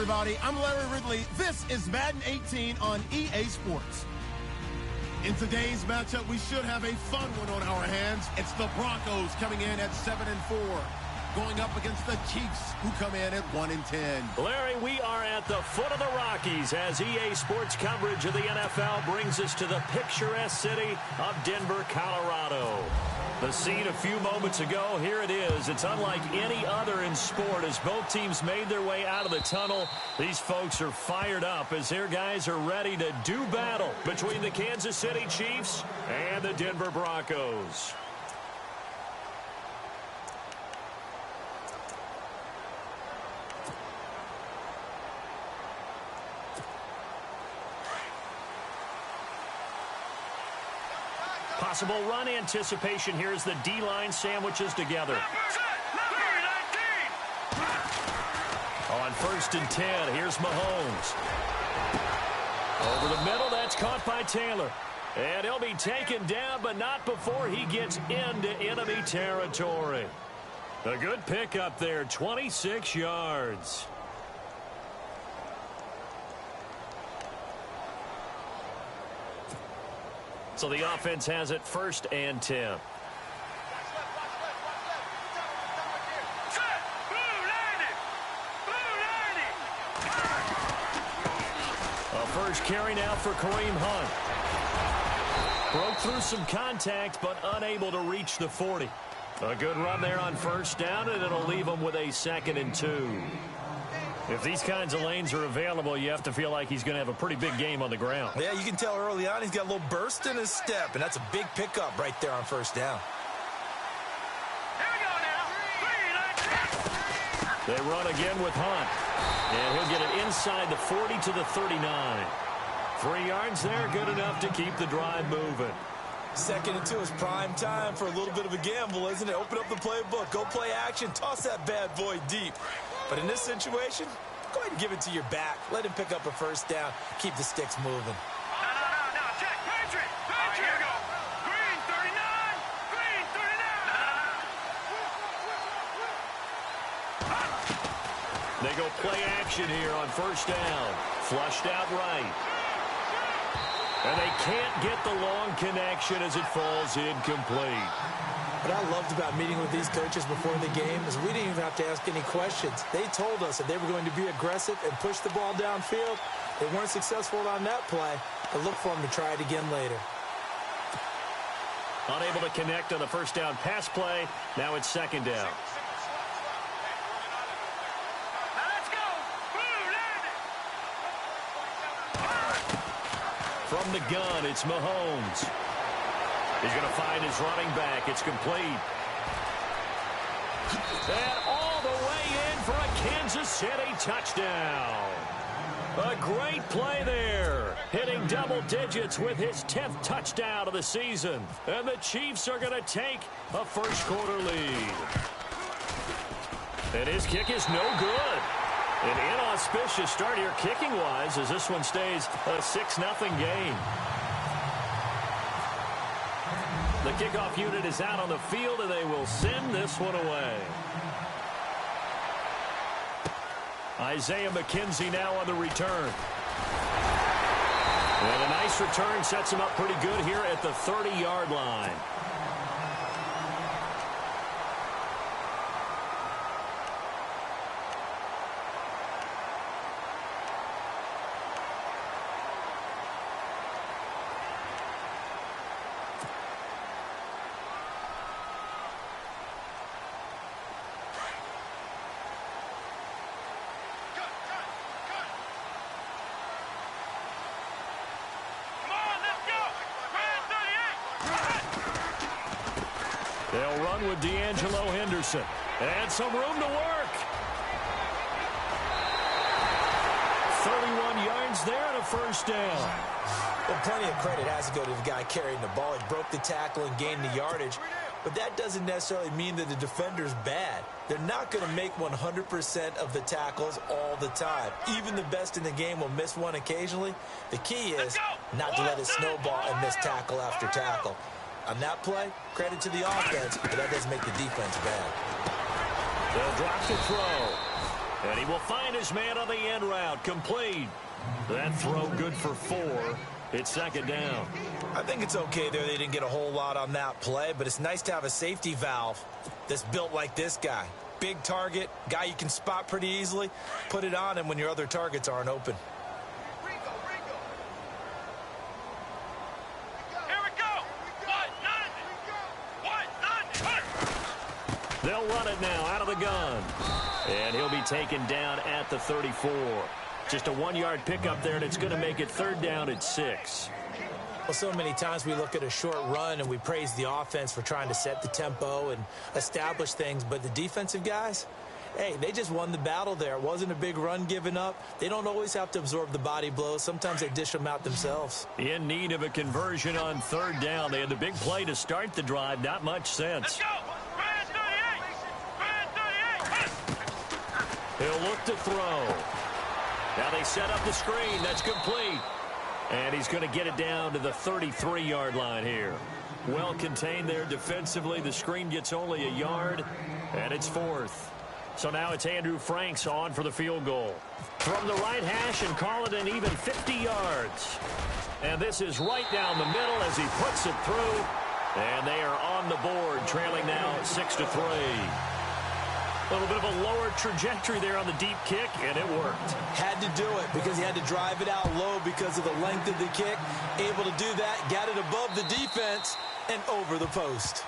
everybody. I'm Larry Ridley. This is Madden 18 on EA Sports. In today's matchup, we should have a fun one on our hands. It's the Broncos coming in at 7-4, going up against the Chiefs, who come in at 1-10. Larry, we are at the foot of the Rockies as EA Sports coverage of the NFL brings us to the picturesque city of Denver, Colorado. The scene a few moments ago, here it is. It's unlike any other in sport as both teams made their way out of the tunnel. These folks are fired up as their guys are ready to do battle between the Kansas City Chiefs and the Denver Broncos. Possible run anticipation here as the D-line sandwiches together. On 1st and 10, here's Mahomes. Over the middle, that's caught by Taylor. And he'll be taken down, but not before he gets into enemy territory. A good pickup there, 26 yards. So the offense has it 1st and 10. A first carry now for Kareem Hunt. Broke through some contact, but unable to reach the 40. A good run there on 1st down, and it'll leave him with a 2nd and 2. If these kinds of lanes are available, you have to feel like he's going to have a pretty big game on the ground. Yeah, you can tell early on he's got a little burst in his step, and that's a big pickup right there on 1st down. Here we go now. They run again with Hunt. And he'll get it inside the 40 to the 39. 3 yards there, good enough to keep the drive moving. 2nd and 2 is prime time for a little bit of a gamble, isn't it? Open up the playbook, go play action, toss that bad boy deep. But in this situation, go ahead and give it to your back. Let him pick up a 1st down. Keep the sticks moving. No. Check. Patriot. Right, here we go. Green 39. Green 39. They go play action here on 1st down. Flushed out right. And they can't get the long connection as it falls incomplete. What I loved about meeting with these coaches before the game is we didn't even have to ask any questions. They told us that they were going to be aggressive and push the ball downfield. They weren't successful on that play, but look for them to try it again later. Unable to connect on the 1st down pass play. Now it's 2nd down. Now let's go. From the gun, it's Mahomes. He's going to find his running back. It's complete. And all the way in for a Kansas City touchdown. A great play there. Hitting double digits with his 10th touchdown of the season. And the Chiefs are going to take a 1st quarter lead. And his kick is no good. An inauspicious start here kicking-wise as this one stays a 6-0 game. The kickoff unit is out on the field, and they will send this one away. Isaiah McKenzie now on the return. And a nice return sets him up pretty good here at the 30-yard line. They'll run with D'Angelo Henderson. And some room to work. 31 yards there and a 1st down. Well, plenty of credit has to go to the guy carrying the ball. He broke the tackle and gained the yardage. But that doesn't necessarily mean that the defender's bad. They're not going to make 100% of the tackles all the time. Even the best in the game will miss one occasionally. The key is not to let it snowball and miss tackle after tackle. On that play, credit to the offense, but that doesn't make the defense bad. They'll drop the throw. And he will find his man on the end route. Complete. That throw good for 4. It's second down. I think it's okay there. They didn't get a whole lot on that play, but it's nice to have a safety valve that's built like this guy. Big target, guy you can spot pretty easily. Put it on him when your other targets aren't open. They'll run it now out of the gun. And he'll be taken down at the 34. Just a 1-yard pickup there, and it's going to make it third down at 6. Well, so many times we look at a short run and we praise the offense for trying to set the tempo and establish things, but the defensive guys, hey, they just won the battle there. It wasn't a big run given up. They don't always have to absorb the body blows. Sometimes they dish them out themselves. In need of a conversion on third down. They had the big play to start the drive. Not much sense. Let's go. Brand 38. He'll look to throw. Now they set up the screen. That's complete. And he's going to get it down to the 33-yard line here. Well contained there defensively. The screen gets only a yard, and it's 4th. So now it's Andrew Franks on for the field goal. From the right hash and call it an even 50 yards. And this is right down the middle as he puts it through. And they are on the board, trailing now 6-3. A little bit of a lower trajectory there on the deep kick, and it worked. Had to do it because he had to drive it out low because of the length of the kick. Able to do that, got it above the defense and over the post.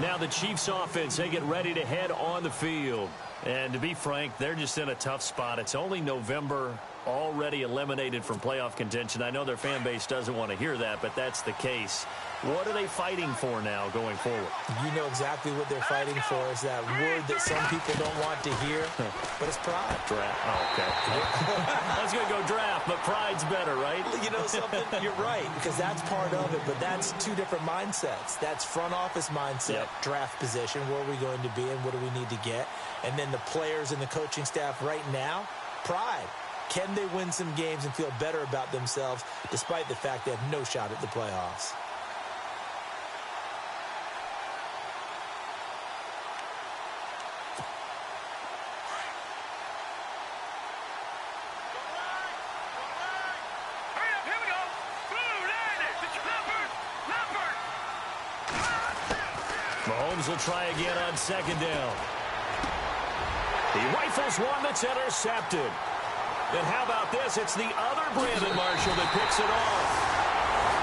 Now the Chiefs offense, they get ready to head on the field. And to be frank, they're just in a tough spot. It's only November, already eliminated from playoff contention. I know their fan base doesn't want to hear that, but that's the case. What are they fighting for now going forward? You know exactly what they're fighting for. Is that word that some people don't want to hear, but it's pride. Draft. Oh, okay. I was going to go draft, but pride's better, right? You know something? You're right, because that's part of it, but that's two different mindsets. That's front office mindset, draft position, where are we going to be and what do we need to get? And then the players and the coaching staff right now, pride. Can they win some games and feel better about themselves despite the fact they have no shot at the playoffs? Mahomes will try again on second down. He rifles one that's intercepted. And how about this? It's the other Brandon Marshall that picks it off.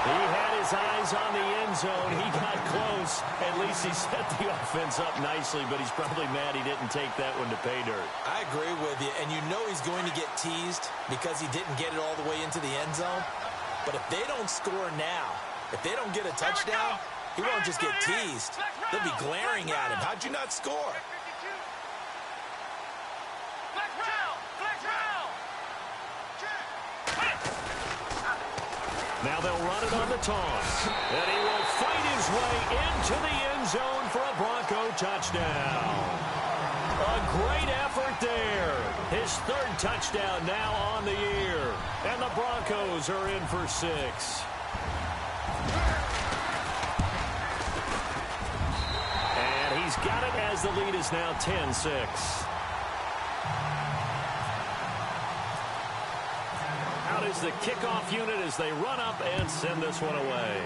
He had his eyes on the end zone. He got close. At least he set the offense up nicely, but he's probably mad he didn't take that one to pay dirt. I agree with you, and you know he's going to get teased because he didn't get it all the way into the end zone. But if they don't score now, if they don't get a touchdown, he won't just get teased. They'll be glaring at him. How'd you not score? Now they'll run it on the toss. And he will fight his way into the end zone for a Bronco touchdown. A great effort there. His third touchdown now on the year. And the Broncos are in for 6. And he's got it as the lead is now 10-6. Out is the kickoff unit as they run up and send this one away.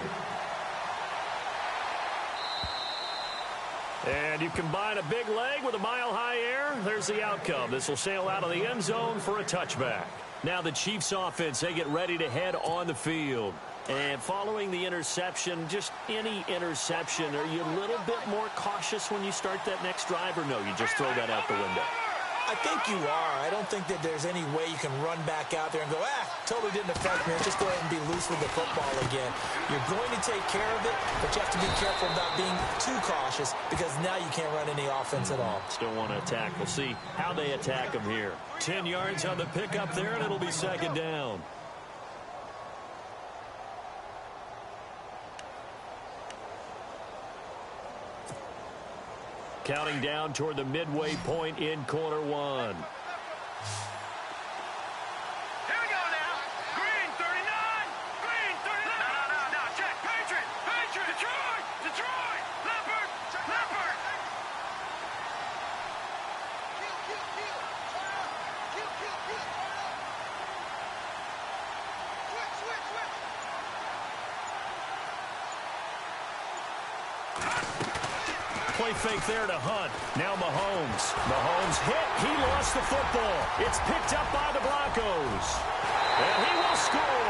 And you combine a big leg with a mile-high air, there's the outcome. This will sail out of the end zone for a touchback. Now the Chiefs offense, they get ready to head on the field. And following the interception, just any interception, are you a little bit more cautious when you start that next drive, or no, you just throw that out the window? I think you are. I don't think that there's any way you can run back out there and go, totally didn't affect me. Just go ahead and be loose with the football again. You're going to take care of it, but you have to be careful about being too cautious because now you can't run any offense at all. Still want to attack. We'll see how they attack them here. 10 yards on the pickup there, and it'll be second down. Counting down toward the midway point in quarter 1. Here we go now. Green 39. Green 39. No. Check. Patriot. Detroit. Leopard. Play fake there to Hunt. Now Mahomes. Mahomes hit. He lost the football. It's picked up by the Broncos. And he will score.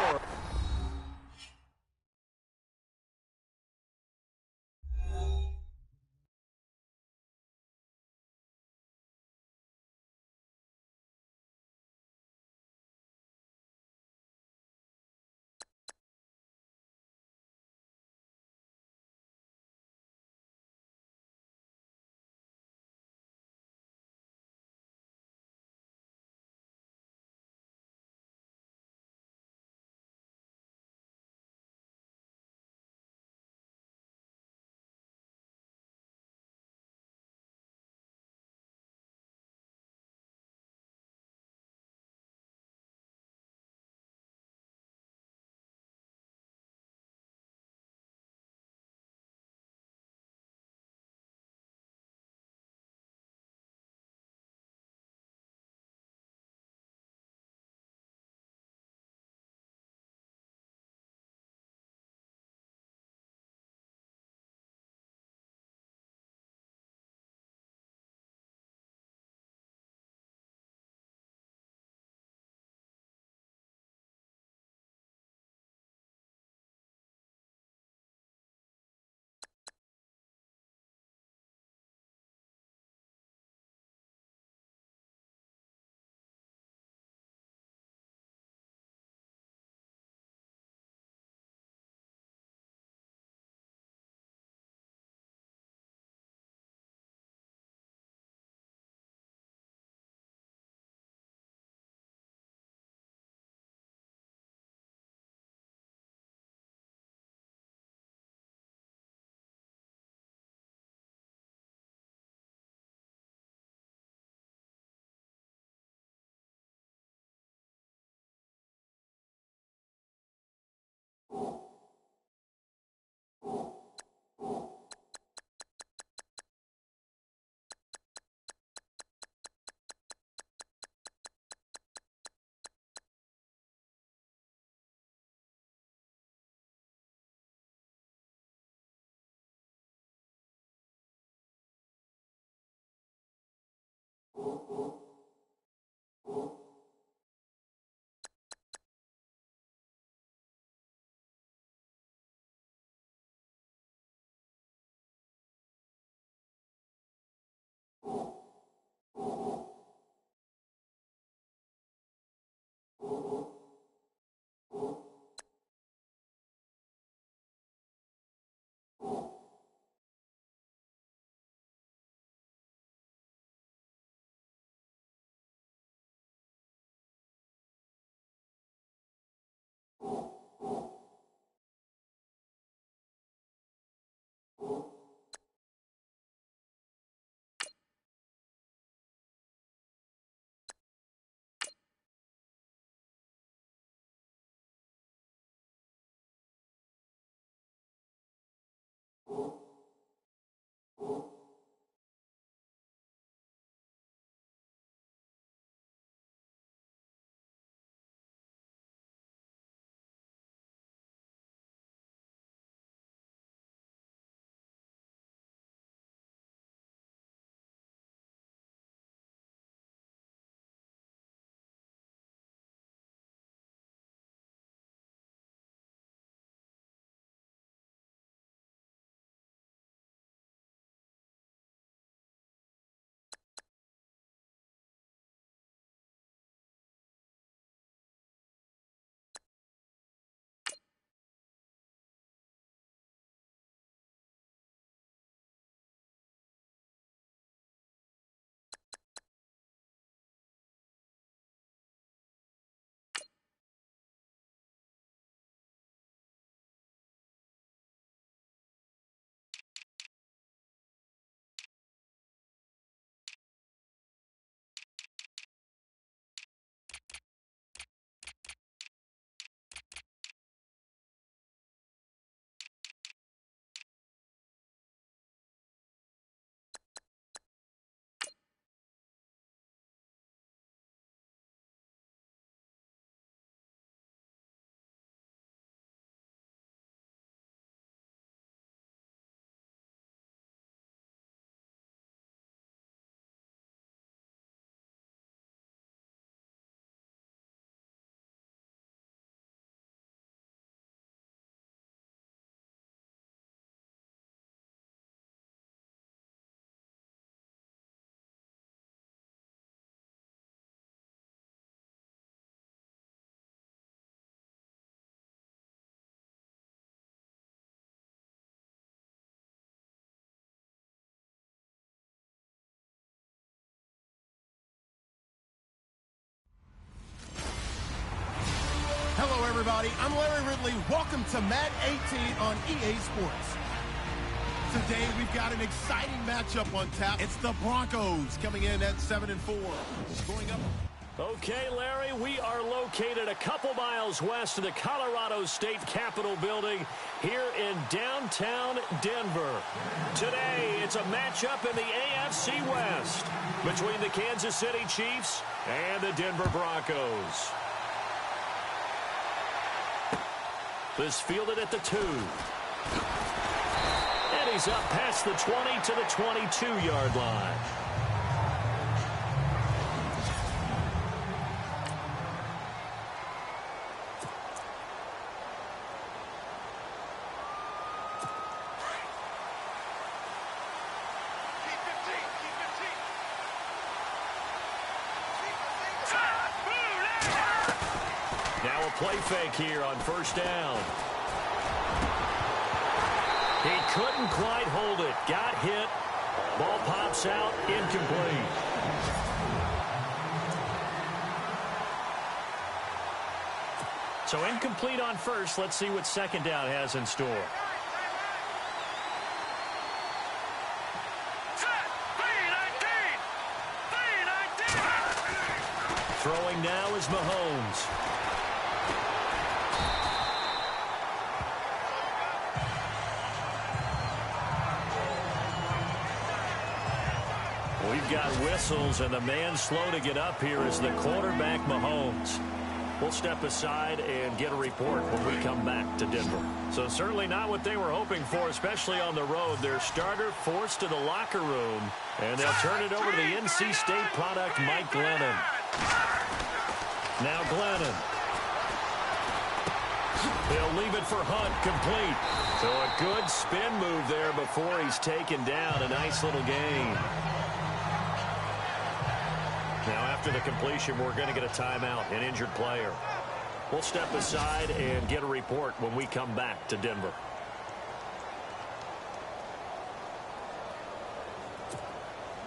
everybody. I'm Larry Ridley. Welcome to Madden 18 on EA Sports. Today, we've got an exciting matchup on tap. It's the Broncos coming in at 7-4. Going up. Okay, Larry, we are located a couple miles west of the Colorado State Capitol building here in downtown Denver. Today, it's a matchup in the AFC West between the Kansas City Chiefs and the Denver Broncos. This fielded at the 2. And he's up past the 20 to the 22-yard line. Now a play fake here on first down. He couldn't quite hold it. Got hit. Ball pops out. Incomplete. So incomplete on first. Let's see what second down has in store. Throwing now is Mahomes. We've got whistles, and the man slow to get up here is the quarterback, Mahomes. We'll step aside and get a report when we come back to Denver. So certainly not what they were hoping for, especially on the road. Their starter forced to the locker room, and they'll turn it over to the NC State product, Mike Glennon. Now Glennon. He'll leave it for Hunt, complete. So a good spin move there before he's taken down. A nice little gain. Now after the completion, we're going to get a timeout, an injured player. We'll step aside and get a report when we come back to Denver.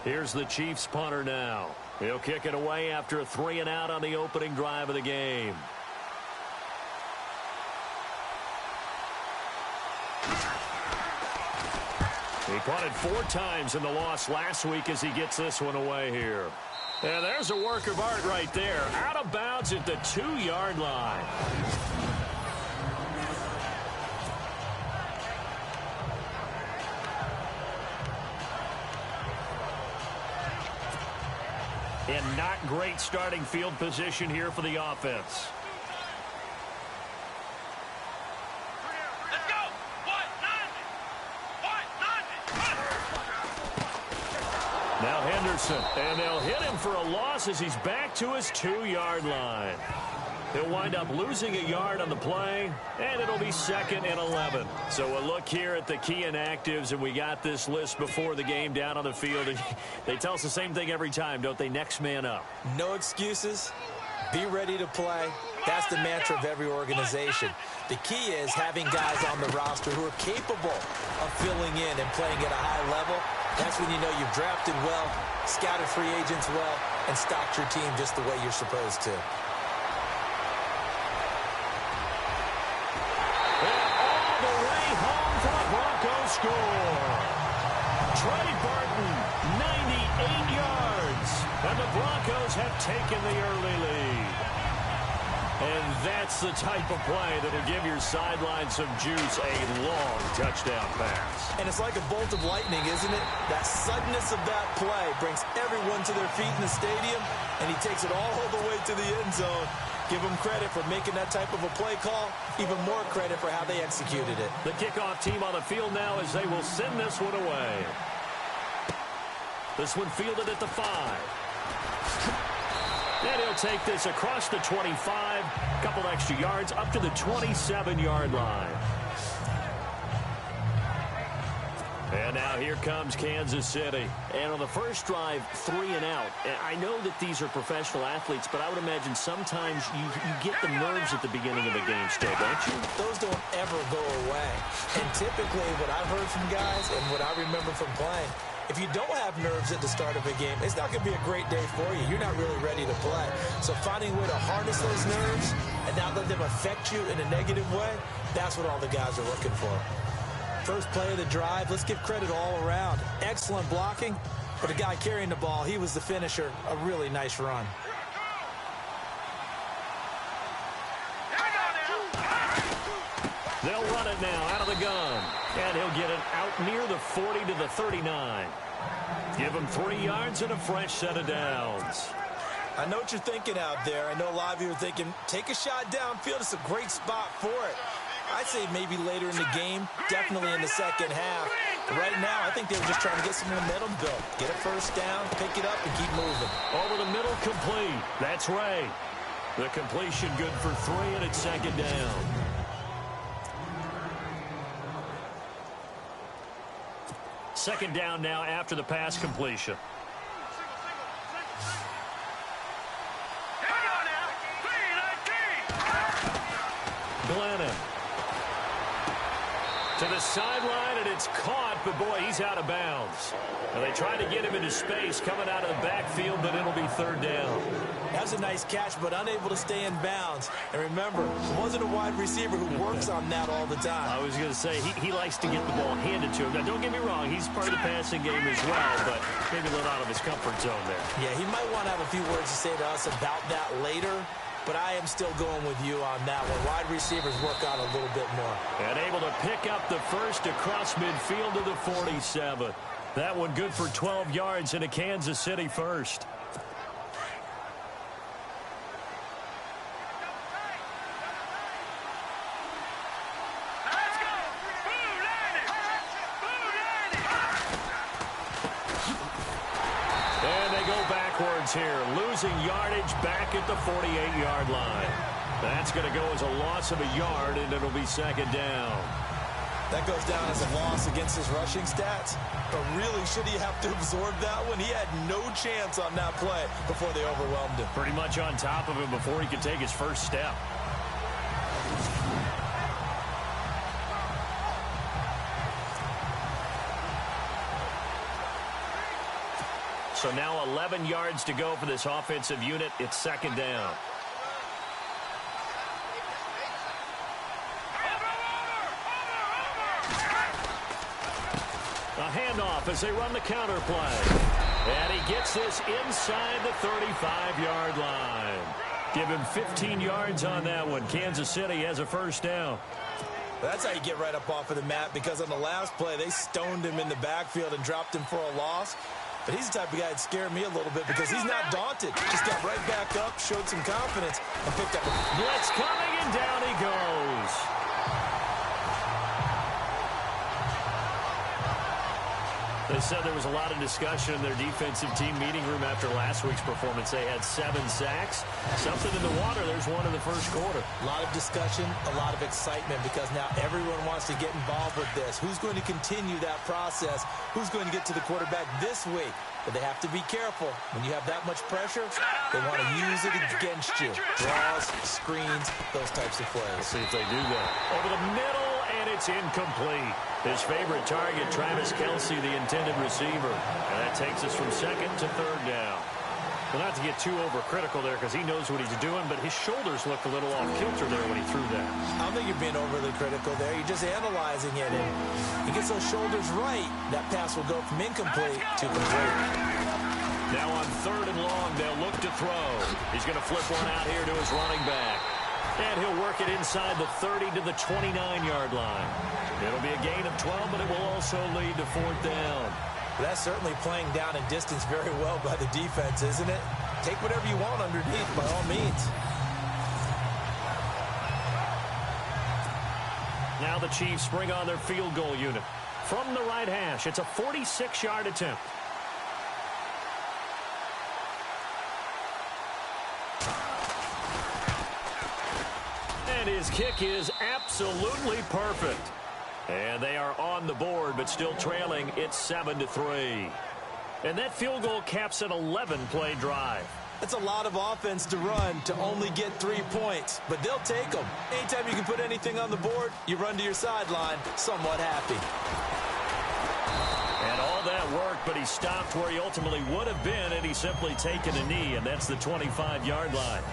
Here's the Chiefs punter now. He'll kick it away after a 3-and-out on the opening drive of the game. He punted 4 times in the loss last week as he gets this one away here. And there's a work of art right there. Out of bounds at the 2-yard line. And not great starting field position here for the offense. Let's go. Now Henderson, and they'll hit him for a loss as he's back to his 2-yard line. He'll wind up losing a yard on the play, and it'll be 2nd and 11. So a look here at the key inactives, and we got this list before the game down on the field. They tell us the same thing every time, don't they? Next man up. No excuses. Be ready to play. That's the mantra of every organization. The key is having guys on the roster who are capable of filling in and playing at a high level. That's when you know you've drafted well, scouted free agents well, and stocked your team just the way you're supposed to. Score. Trey Burton, 98 yards. And the Broncos have taken the early lead. And that's the type of play that'll give your sideline some juice, a long touchdown pass. And it's like a bolt of lightning, isn't it? That suddenness of that play brings everyone to their feet in the stadium, and he takes it all the way to the end zone. Give them credit for making that type of a play call. Even more credit for how they executed it. The kickoff team on the field now as they will send this one away. This one fielded at the 5. And he'll take this across the 25. A couple extra yards up to the 27-yard line. And now here comes Kansas City. And on the first drive, 3-and-out. I know that these are professional athletes, but I would imagine sometimes you get the nerves at the beginning of the game still, don't you? Those don't ever go away. And typically what I've heard from guys and what I remember from playing, If you don't have nerves at the start of a game, it's not going to be a great day for you. You're not really ready to play. So finding a way to harness those nerves and not let them affect you in a negative way, that's what all the guys are looking for. First play of the drive, let's give credit all around. Excellent blocking, but the guy carrying the ball, he was the finisher. A really nice run. They'll run it now out of the gun. And he'll get it out near the 40 to the 39. Give him 3 yards and a fresh set of downs. I know what you're thinking out there. I know a lot of you are thinking, take a shot downfield. It's a great spot for it. I'd say maybe later in the game, definitely in the second half. But right now, I think they were just trying to get some momentum built. Get a first down, pick it up, and keep moving. Over the middle, complete. That's Ray. The completion good for 3, and it's second down. Second down now after the pass completion. Glennon. To the sideline, and it's caught, but boy, he's out of bounds. And they tried to get him into space coming out of the backfield, but it'll be third down. That's a nice catch, but unable to stay in bounds. And remember, it wasn't a wide receiver who works on that all the time. I was going to say, he likes to get the ball handed to him. Now, don't get me wrong, he's part of the passing game as well, but maybe a little out of his comfort zone there. Yeah, he might want to have a few words to say to us about that later. But I am still going with you on that one. Wide receivers work out a little bit more. And able to pick up the first across midfield to the 47. That one good for 12 yards and a Kansas City first. Here, losing yardage back at the 48-yard line. That's going to go as a loss of a yard, and it'll be second down. That goes down as a loss against his rushing stats. But really, should he have to absorb that one? He had no chance on that play before they overwhelmed him. Pretty much on top of him before he could take his first step. So now 11 yards to go for this offensive unit. It's second down. A handoff as they run the counter play. And he gets this inside the 35-yard line. Give him 15 yards on that one. Kansas City has a first down. That's how you get right up off of the mat, because on the last play, they stoned him in the backfield and dropped him for a loss. But he's the type of guy that scared me a little bit because he's not daunted. Just got right back up, showed some confidence, and picked up a blitz coming, and down he goes. They said there was a lot of discussion in their defensive team meeting room after last week's performance. They had 7 sacks. Something in the water. There's one in the first quarter. A lot of discussion, a lot of excitement, because now everyone wants to get involved with this. Who's going to continue that process? Who's going to get to the quarterback this week? But they have to be careful. When you have that much pressure, they want to use it against you. Draws, screens, those types of plays. Let's see if they do that. Over the middle, and it's incomplete. His favorite target, Travis Kelce, the intended receiver. And that takes us from second to third down. Well, not to get too overcritical there because he knows what he's doing, but his shoulders looked a little off kilter there when he threw that. I don't think you're being overly critical there. You're just analyzing it. And he gets those shoulders right, that pass will go from incomplete to complete. Now on third and long, they'll look to throw. He's going to flip one out here to his running back. And he'll work it inside the 30 to the 29-yard line. It'll be a gain of 12, but it will also lead to fourth down. That's certainly playing down in distance very well by the defense, isn't it? Take whatever you want underneath, by all means. Now the Chiefs bring on their field goal unit. From the right hash, it's a 46-yard attempt. And his kick is absolutely perfect. And they are on the board, but still trailing. It's 7-3. And that field goal caps an 11-play drive. That's a lot of offense to run to only get 3 points, but they'll take them. Anytime you can put anything on the board, you run to your sideline somewhat happy. And all that work, but he stopped where he ultimately would have been, and he's simply taken a knee, and that's the 25-yard line.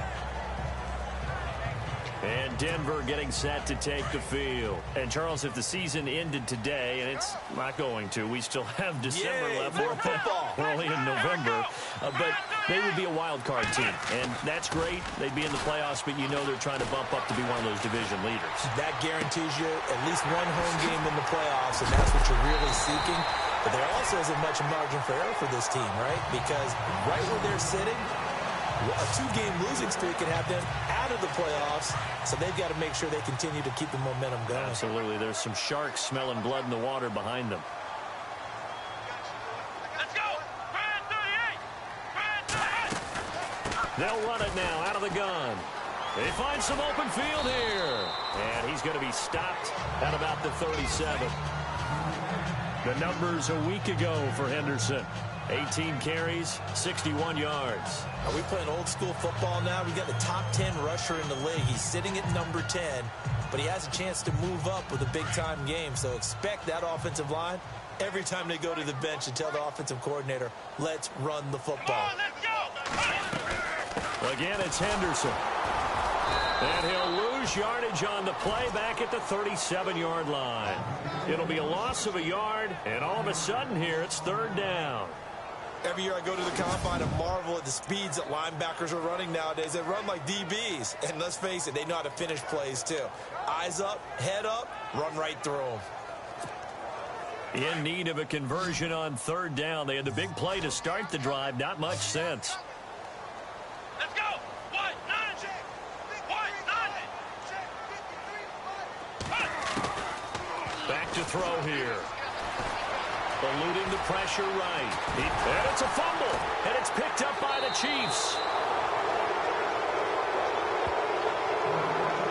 And Denver getting set to take the field. And, Charles, if the season ended today, and it's not going to, we still have December left. More football. We're only in November. But they would be a wild card team. And that's great. They'd be in the playoffs, but you know they're trying to bump up to be one of those division leaders. That guarantees you at least one home game in the playoffs, and that's what you're really seeking. But there also isn't much margin for error for this team, right? Because right where they're sitting, a 2-game losing streak can have them out of the playoffs, so they've got to make sure they continue to keep the momentum going. Absolutely. There's some sharks smelling blood in the water behind them. Let's go! Brand 38! Brand 38! They'll run it now out of the gun. They find some open field here. And he's going to be stopped at about the 37. The numbers a week ago for Henderson. 18 carries, 61 yards. Are we playing old school football now? We got the top 10 rusher in the league. He's sitting at number 10, but he has a chance to move up with a big-time game. So expect that offensive line every time they go to the bench and tell the offensive coordinator, let's run the football. Again, it's Henderson. And he'll lose yardage on the play back at the 37-yard line. It'll be a loss of a yard, and all of a sudden here, it's third down. Every year I go to the combine and marvel at the speeds that linebackers are running nowadays. They run like DBs. And let's face it, they know how to finish plays too. Eyes up, head up, run right through them. In need of a conversion on third down. They had the big play to start the drive. Not much sense. Let's go! White, 9! White, 9! Back to throw here. Eluding the pressure right. And it's a fumble. And it's picked up by the Chiefs.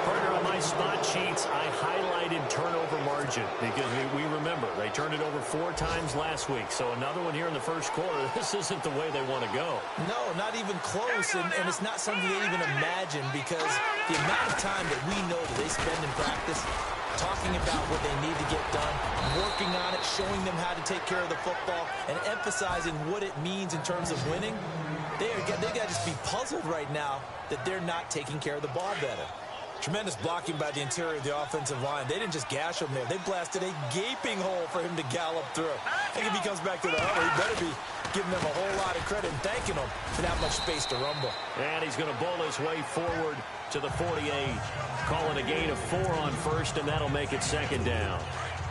Partner, on my spot sheets, I highlighted turnover margin because we remember they turned it over 4 times last week. So another one here in the first quarter. This isn't the way they want to go. No, not even close. And it's not something they even imagine because the amount of time that we know that they spend in practice talking about what they need to get done, working on it, showing them how to take care of the football, and emphasizing what it means in terms of winning. They got to just be puzzled right now that they're not taking care of the ball better. Tremendous blocking by the interior of the offensive line. They didn't just gash him there. They blasted a gaping hole for him to gallop through. I think if he comes back to the huddle, he better be giving them a whole lot of credit and thanking them for that much space to rumble. And he's going to bowl his way forward to the 48. Calling a gain of 4 on first, and that'll make it second down.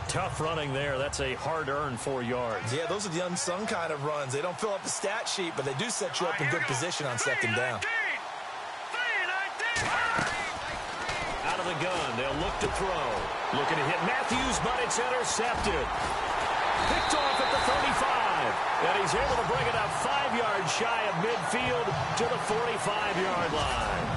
Tough running there. That's a hard-earned 4 yards. Yeah, those are the unsung kind of runs. They don't fill up the stat sheet, but they do set you up in good position on second down. Out of the gun, they'll look to throw. Looking to hit Matthews, but it's intercepted. Picked off at the 35. And he's able to bring it up 5 yards shy of midfield to the 45-yard line.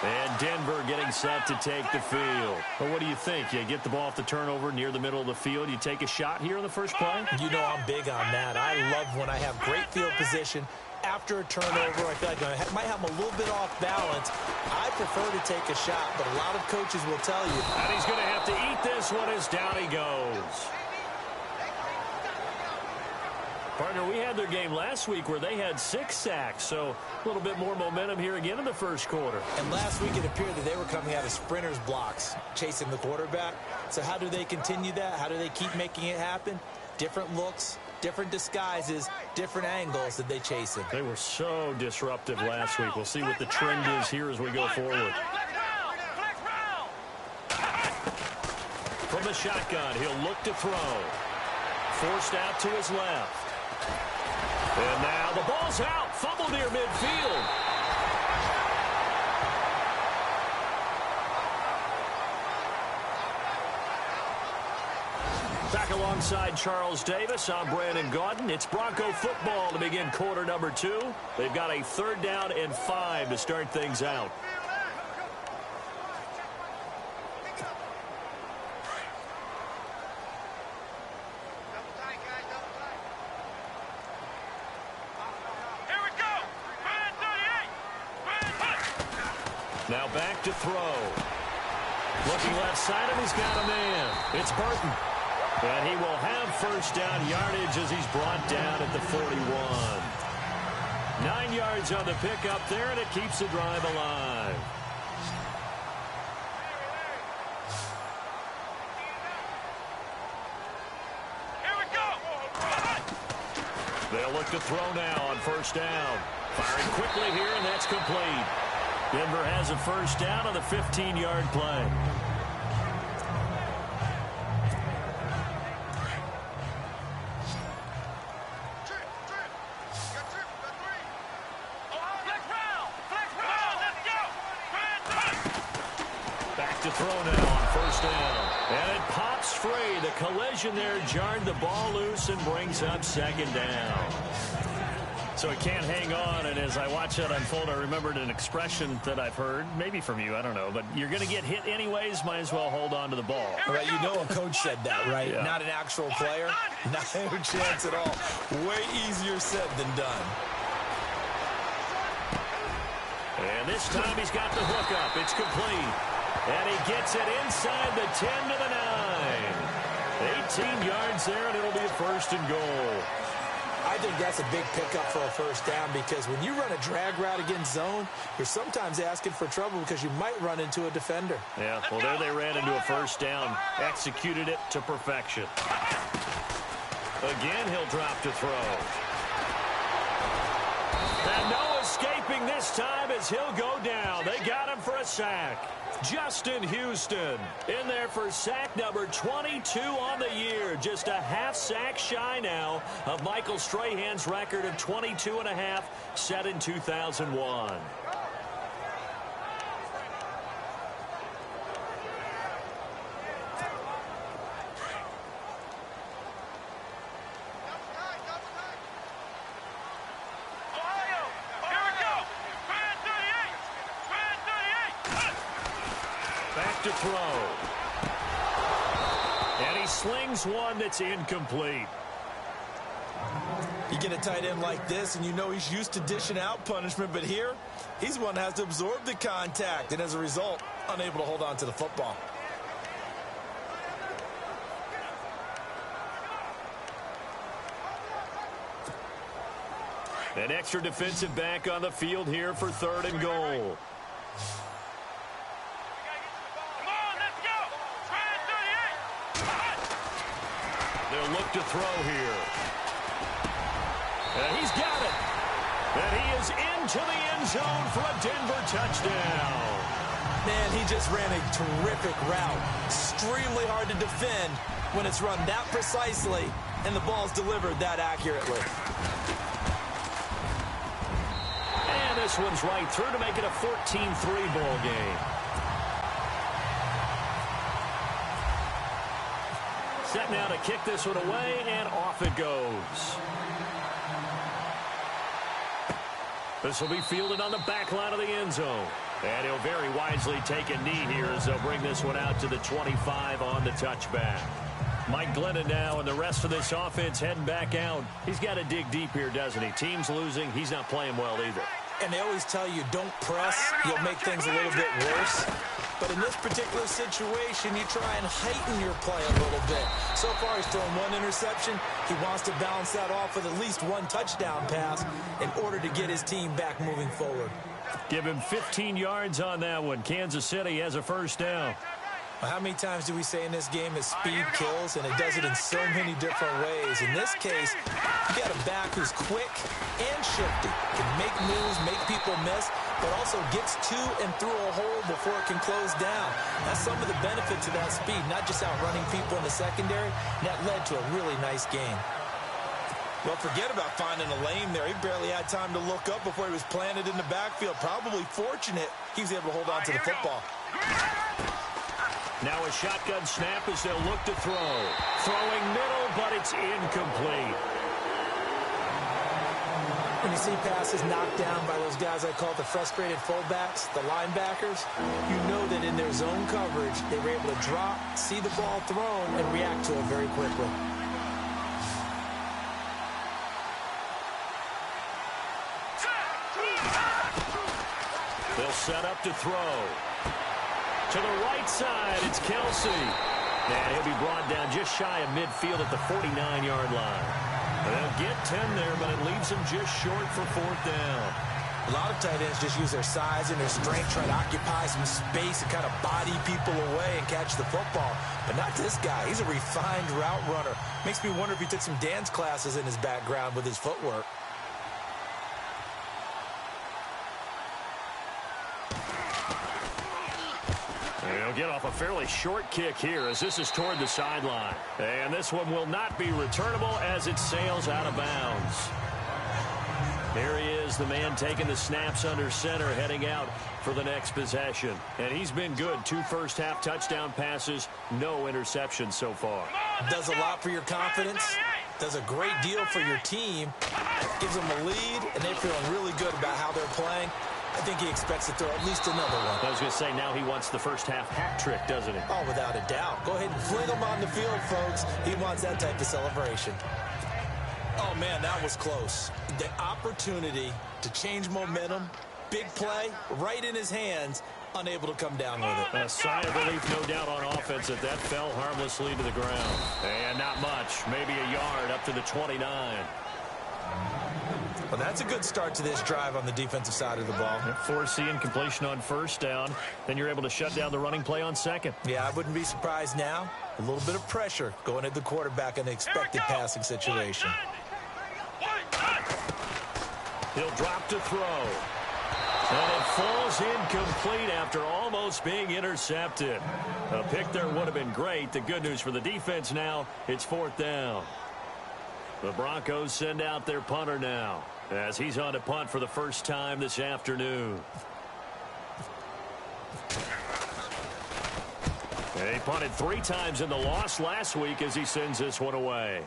And Denver getting set to take the field. Well, what do you think? You get the ball off the turnover near the middle of the field. You take a shot here in the first play? You know I'm big on that. I love when I have great field position. After a turnover, I feel like I might have them a little bit off balance. I prefer to take a shot, but a lot of coaches will tell you. And he's going to have to eat this one as down he goes. Partner, we had their game last week where they had 6 sacks, so a little bit more momentum here again in the first quarter. And last week it appeared that they were coming out of sprinters blocks, chasing the quarterback. So how do they continue that? How do they keep making it happen? Different looks, different disguises, different angles that they chase it. They were so disruptive last week. We'll see what the trend is here as we go forward. From the shotgun, he'll look to throw. Forced out to his left. And now the ball's out. Fumble near midfield. Back alongside Charles Davis, I'm Brandon Gaudin. It's Bronco football to begin quarter number 2. They've got a 3rd down and 5 to start things out. Now back to throw. Looking left side, and he's got a man. It's Burton. And he will have first down yardage as he's brought down at the 41. 9 yards on the pickup there, and it keeps the drive alive. Here we go. They'll look to throw now on first down. Firing quickly here, and that's complete. Denver has a first down on the 15-yard play. Back to throw now on first down. And it pops free. The collision there jarred the ball loose and brings up second down. So it can't hang on, and as I watch that unfold, I remembered an expression that I've heard, maybe from you, I don't know, but you're going to get hit anyways, might as well hold on to the ball. Right, you know a coach said that, right? Yeah. Not an actual player. Not a chance at all. Way easier said than done. And this time he's got the hook up. It's complete. And he gets it inside the 10 to the 9. 18 yards there, and it'll be a first and goal. I think that's a big pickup for a first down because when you run a drag route against zone, you're sometimes asking for trouble because you might run into a defender. Yeah, well, there they ran into a first down, executed it to perfection. Again, he'll drop to throw. And no escaping this time as he'll go down. They got him for a sack. Justin Houston in there for sack number 22 on the year. Just a half sack shy now of Michael Strahan's record of 22 and a half set in 2001. To throw. And he slings one that's incomplete. You get a tight end like this, and you know he's used to dishing out punishment, but here, he's one that has to absorb the contact, and as a result, unable to hold on to the football. An extra defensive back on the field here for 3rd and goal. They'll look to throw here. And he's got it. And he is into the end zone for a Denver touchdown. Man, he just ran a terrific route. Extremely hard to defend when it's run that precisely and the ball's delivered that accurately. And this one's right through to make it a 14-3 ball game. Set now to kick this one away, and off it goes. This will be fielded on the back line of the end zone. And he'll very wisely take a knee here as they'll bring this one out to the 25 on the touchback. Mike Glennon now and the rest of this offense heading back out. He's got to dig deep here, doesn't he? Team's losing. He's not playing well either. And they always tell you don't press. You'll make things a little bit worse. But in this particular situation, you try and heighten your play a little bit. So far, he's thrown one interception. He wants to balance that off with at least one touchdown pass in order to get his team back moving forward. Give him 15 yards on that one. Kansas City has a first down. Well, how many times do we say in this game that speed kills, and it does it in so many different ways? In this case, you got a back who's quick and shifty, can make moves, make people miss, but also gets to and through a hole before it can close down. That's some of the benefits of that speed, not just outrunning people in the secondary. And that led to a really nice game. Well, forget about finding a lane there. He barely had time to look up before he was planted in the backfield. Probably fortunate he was able to hold on to the football. Now a shotgun snap as they'll look to throw. Throwing middle, but it's incomplete. When you see passes knocked down by those guys I call the frustrated fullbacks, the linebackers, you know that in their zone coverage, they were able to drop, see the ball thrown, and react to it very quickly. They'll set up to throw. To the right side, it's Kelsey. And he'll be brought down just shy of midfield at the 49-yard line. They'll get 10 there, but it leaves them just short for 4th down. A lot of tight ends just use their size and their strength, try to occupy some space and kind of body people away and catch the football. But not this guy. He's a refined route runner. Makes me wonder if he took some dance classes in his background with his footwork. He'll get off a fairly short kick here as this is toward the sideline. And this one will not be returnable as it sails out of bounds. Here he is, the man taking the snaps under center, heading out for the next possession. And he's been good. 2 first-half touchdown passes, no interceptions so far. Does a lot for your confidence, does a great deal for your team, gives them a lead, and they're feeling really good about how they're playing. I think he expects to throw at least another one. I was going to say, now he wants the first-half hat trick, doesn't he? Oh, without a doubt. Go ahead and fling him on the field, folks. He wants that type of celebration. Oh, man, that was close. The opportunity to change momentum, big play, right in his hands, unable to come down with it. A sigh of relief, no doubt, on offense that fell harmlessly to the ground. And not much, maybe a yard up to the 29. Well, that's a good start to this drive on the defensive side of the ball. Forcing incompletion on 1st down. Then you're able to shut down the running play on 2nd. Yeah, I wouldn't be surprised now. A little bit of pressure going at the quarterback in the expected passing situation. He'll drop to throw. And it falls incomplete after almost being intercepted. A pick there would have been great. The good news for the defense now, it's 4th down. The Broncos send out their punter now as he's on to punt for the first time this afternoon. He punted 3 times in the loss last week as he sends this one away.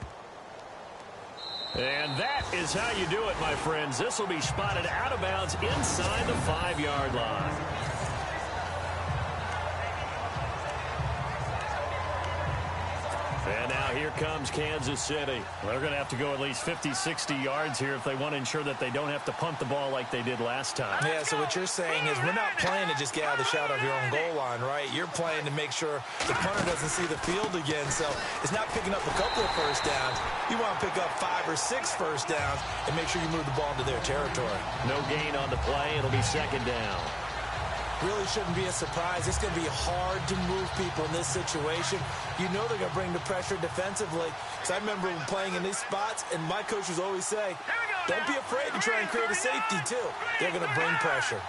And that is how you do it, my friends. This will be spotted out of bounds inside the 5-yard line. And now here comes Kansas City. They're going to have to go at least 50, 60 yards here if they want to ensure that they don't have to punt the ball like they did last time. Yeah, so what you're saying is we're not playing to just get out of the shadow of your own goal line, right? You're playing to make sure the punter doesn't see the field again. So it's not picking up a couple of first downs. You want to pick up 5 or 6 first downs and make sure you move the ball into their territory. No gain on the play. It'll be 2nd down. Really shouldn't be a surprise. It's going to be hard to move people in this situation. You know they're going to bring the pressure defensively. Because I remember playing in these spots, and my coaches always say, don't be afraid to try and create a safety, too. They're going to bring pressure.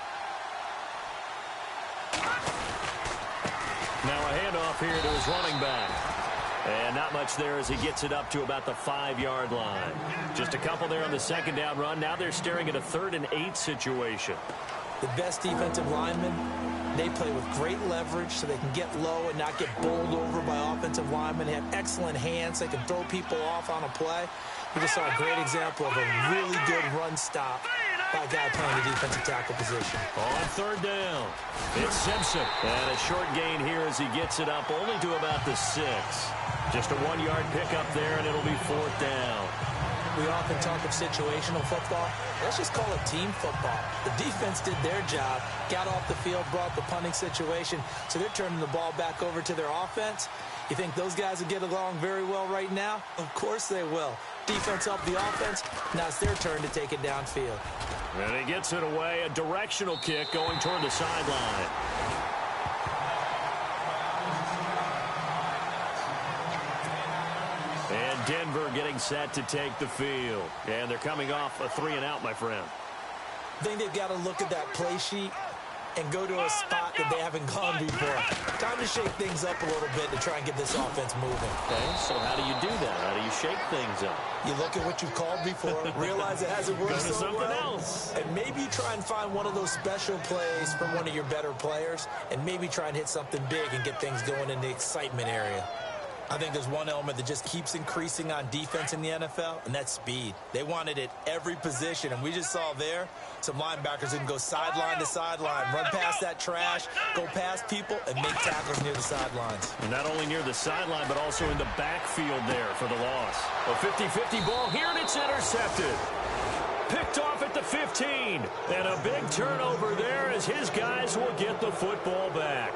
Now a handoff here to his running back. And not much there as he gets it up to about the 5-yard line. Just a couple there on the 2nd down run. Now they're staring at a 3rd and 8 situation. The best defensive linemen, they play with great leverage so they can get low and not get bowled over by offensive linemen. They have excellent hands. They can throw people off on a play. We just saw a great example of a really good run stop by a guy playing the defensive tackle position. On 3rd down, it's Simpson. And a short gain here as he gets it up only to about the 6. Just a 1-yard pickup there, and it'll be 4th down. We often talk of situational football. Let's just call it team football. The defense did their job, got off the field, brought the punting situation, so they're turning the ball back over to their offense. You think those guys will get along very well right now? Of course they will. Defense helped the offense. Now it's their turn to take it downfield. And he gets it away, a directional kick going toward the sideline. And Denver getting set to take the field. And they're coming off a 3-and-out, my friend. I think they've got to look at that play sheet and go to a spot that they haven't gone before. Time to shake things up a little bit to try and get this offense moving. Okay, so how do you do that? How do you shake things up? You look at what you've called before, realize it hasn't worked Go to so something well, else. and maybe try and find one of those special plays from one of your better players, and maybe try and hit something big and get things going in the excitement area. I think there's one element that just keeps increasing on defense in the NFL, and that's speed. They want it at every position, and we just saw there some linebackers who can go sideline to sideline, run past that trash, go past people, and make tackles near the sidelines. And not only near the sideline, but also in the backfield there for the loss. A 50-50 ball here, and it's intercepted. Picked off at the 15. And a big turnover there as his guys will get the football back.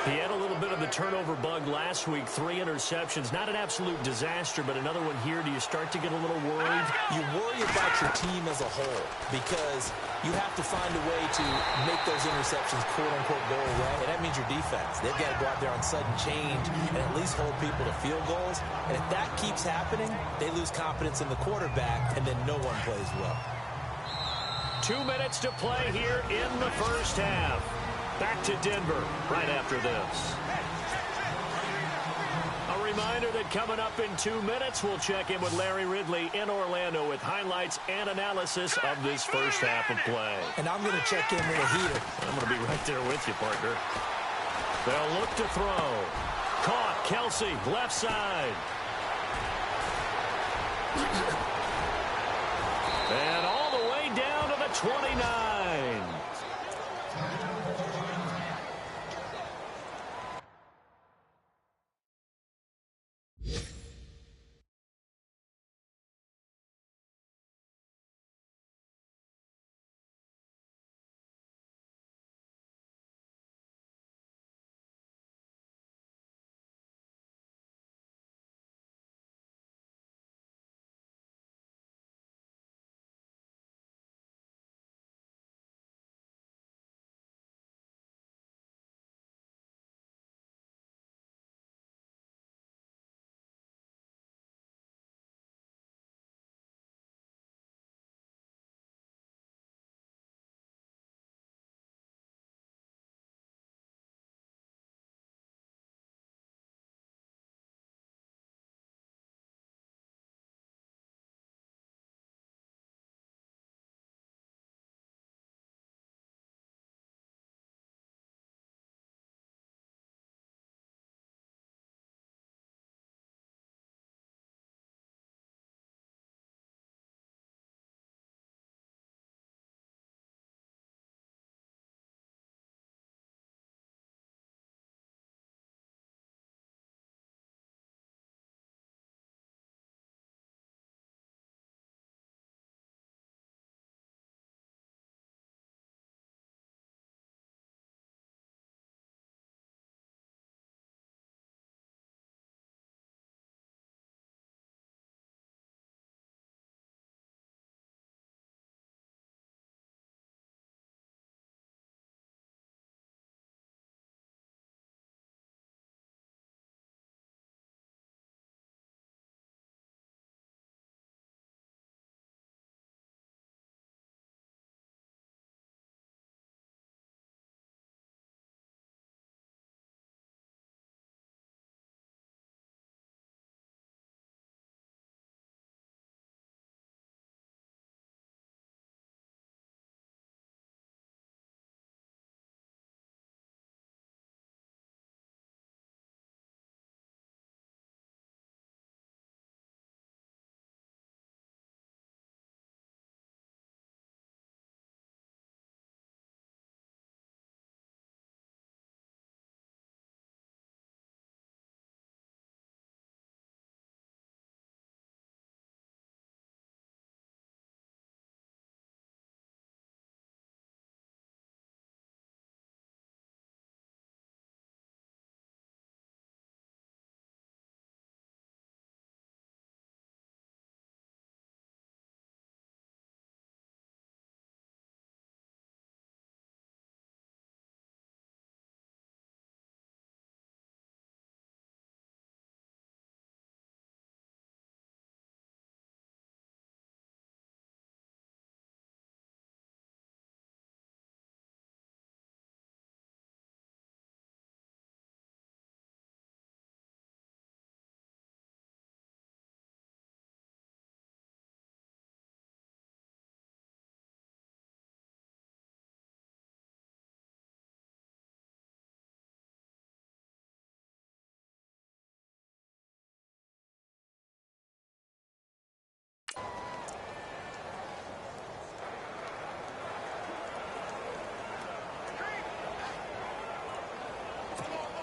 He had a little bit of the turnover bug last week, 3 interceptions. Not an absolute disaster, but another one here. Do you start to get a little worried? You worry about your team as a whole because you have to find a way to make those interceptions, quote-unquote, go away, and that means your defense. They've got to go out there on sudden change and at least hold people to field goals. And if that keeps happening, they lose confidence in the quarterback, and then no one plays well. 2 minutes to play here in the first half. Back to Denver right after this. A reminder that coming up in 2 minutes, we'll check in with Larry Ridley in Orlando with highlights and analysis of this first half of play. And I'm going to check in with a heater. I'm going to be right there with you, partner. They'll look to throw. Caught, Kelsey, left side. And all the way down to the 29.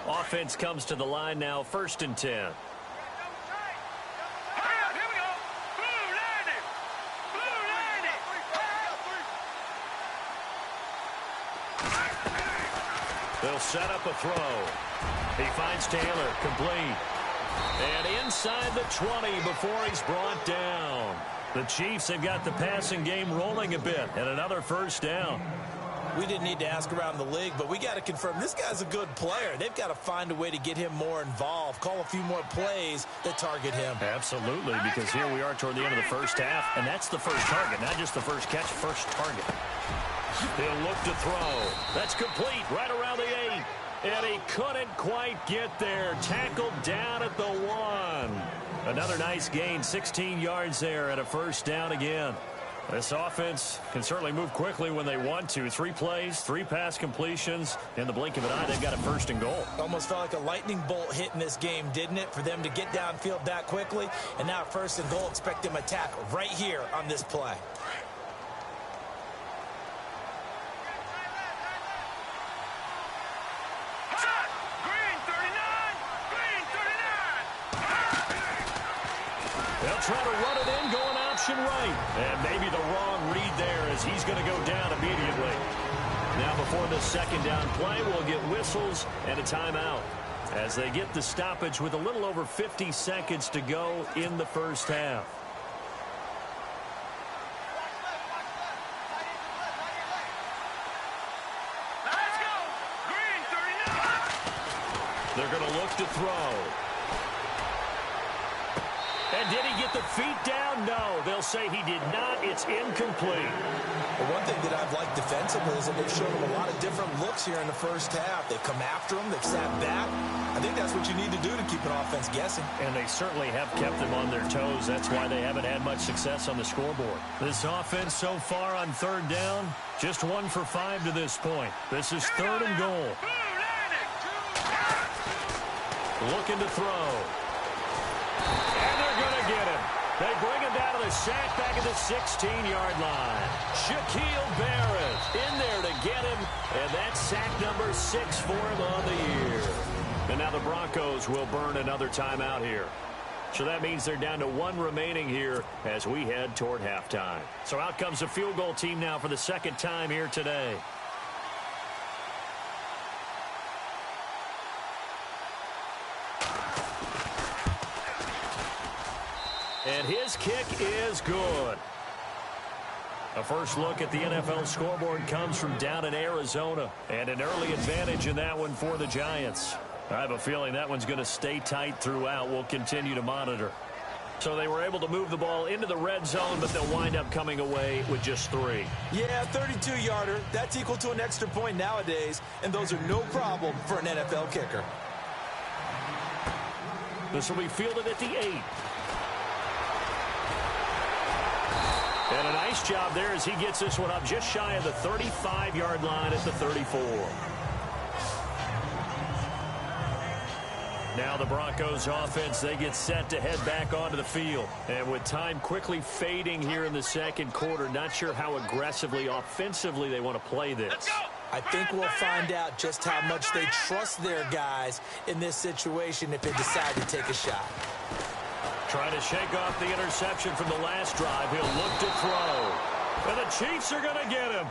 Offense comes to the line now, 1st and 10. Here we go. Blue landing. Blue landing. They'll set up a throw. He finds Taylor, complete. And inside the 20 before he's brought down. The Chiefs have got the passing game rolling a bit, and another first down. We didn't need to ask around the league, but we got to confirm this guy's a good player. They've got to find a way to get him more involved, call a few more plays that target him. Absolutely, because here we are toward the end of the first half, and that's the first target, not just the first catch, first target. He'll look to throw. That's complete, right around the 8. And he couldn't quite get there. Tackled down at the 1. Another nice gain, 16 yards there, and a first down again. This offense can certainly move quickly when they want to. 3 plays, 3 pass completions. In the blink of an eye, they've got a first and goal. Almost felt like a lightning bolt hit in this game, didn't it? For them to get downfield that quickly. And now first and goal, expect them to attack right here on this play. They'll try to run it in, going option right. And maybe the wrong read there as he's going to go down immediately. Now before the second down play, we'll get whistles and a timeout as they get the stoppage with a little over 50 seconds to go in the first half. Let's go. Green 39. They're going to look to throw. And did he get the feet down? No. They'll say he did not. It's incomplete. But one thing that I've liked defensively is that they've shown him a lot of different looks here in the first half. They've come after him. They've sat back. I think that's what you need to do to keep an offense guessing. And they certainly have kept them on their toes. That's why they haven't had much success on the scoreboard. This offense so far on third down, just 1 for 5 to this point. This is third and goal. Looking to throw. And they're going to get him. They bring him down to the sack back at the 16-yard line. Shaquille Barrett in there to get him. And that's sack number 6 for him on the year. And now the Broncos will burn another timeout here. So that means they're down to 1 remaining here as we head toward halftime. So out comes the field goal team now for the second time here today. And his kick is good. A first look at the NFL scoreboard comes from down in Arizona. And an early advantage in that one for the Giants. I have a feeling that one's going to stay tight throughout. We'll continue to monitor. So they were able to move the ball into the red zone, but they'll wind up coming away with just 3. Yeah, 32-yarder. That's equal to an extra point nowadays. And those are no problem for an NFL kicker. This will be fielded at the 8. And a nice job there as he gets this one up just shy of the 35-yard line at the 34. Now the Broncos offense, they get set to head back onto the field. And with time quickly fading here in the second quarter, not sure how aggressively, offensively they want to play this. I think we'll find out just how much they trust their guys in this situation if they decide to take a shot. Trying to shake off the interception from the last drive. He'll look to throw. And the Chiefs are going to get him.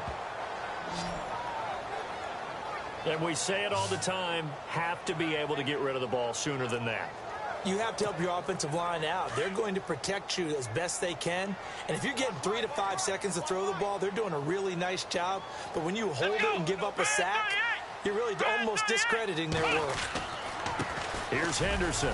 And we say it all the time, have to be able to get rid of the ball sooner than that. You have to help your offensive line out. They're going to protect you as best they can. And if you're getting 3 to 5 seconds to throw the ball, they're doing a really nice job. But when you hold it and give up a sack, you're really almost discrediting their work. Here's Henderson.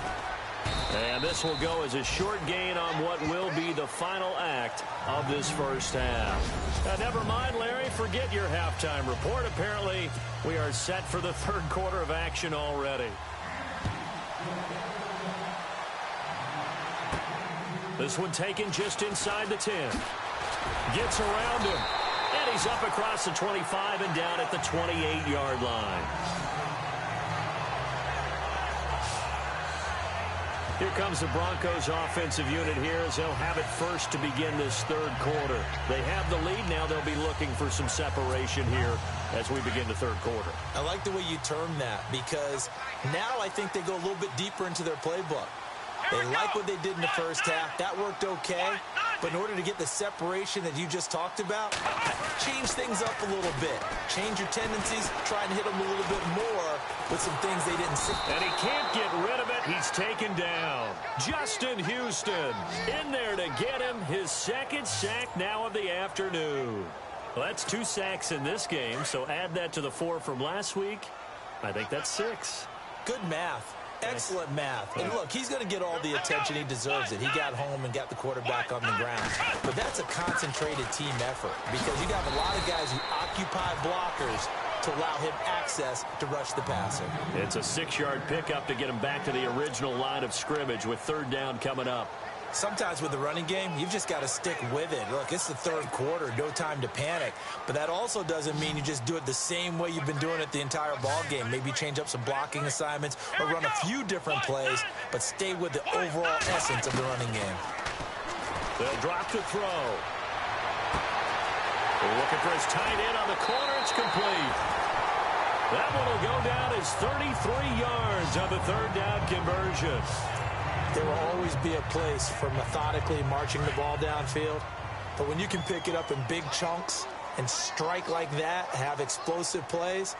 And this will go as a short gain on what will be the final act of this first half. Now, never mind, Larry, forget your halftime report. Apparently, we are set for the third quarter of action already. This one taken just inside the 10. Gets around him. And he's up across the 25 and down at the 28-yard line. Here comes the Broncos offensive unit here as they'll have it first to begin this third quarter. They have the lead now. They'll be looking for some separation here as we begin the third quarter. I like the way you term that because now I think they go a little bit deeper into their playbook. They like what they did in the first half. That worked okay. But in order to get the separation that you just talked about, change things up a little bit. Change your tendencies, try and hit them a little bit more with some things they didn't see. And he can't get rid of it. He's taken down. Justin Houston in there to get him his second sack now of the afternoon. Well, that's 2 sacks in this game, so add that to the 4 from last week. I think that's 6. Good math. Excellent math. And look, he's going to get all the attention he deserves it. He got home and got the quarterback on the ground. But that's a concentrated team effort because you got a lot of guys who occupy blockers to allow him access to rush the passer. It's a 6-yard pickup to get him back to the original line of scrimmage with 3rd down coming up. Sometimes with the running game, you've just got to stick with it. Look, it's the 3rd quarter, no time to panic. But that also doesn't mean you just do it the same way you've been doing it the entire ball game. Maybe change up some blocking assignments or run a few different plays, but stay with the overall essence of the running game. They'll drop to throw. Looking for his tight end on the corner. It's complete. That one will go down as 33 yards on the 3rd down conversion. There will always be a place for methodically marching the ball downfield. But when you can pick it up in big chunks and strike like that, have explosive plays,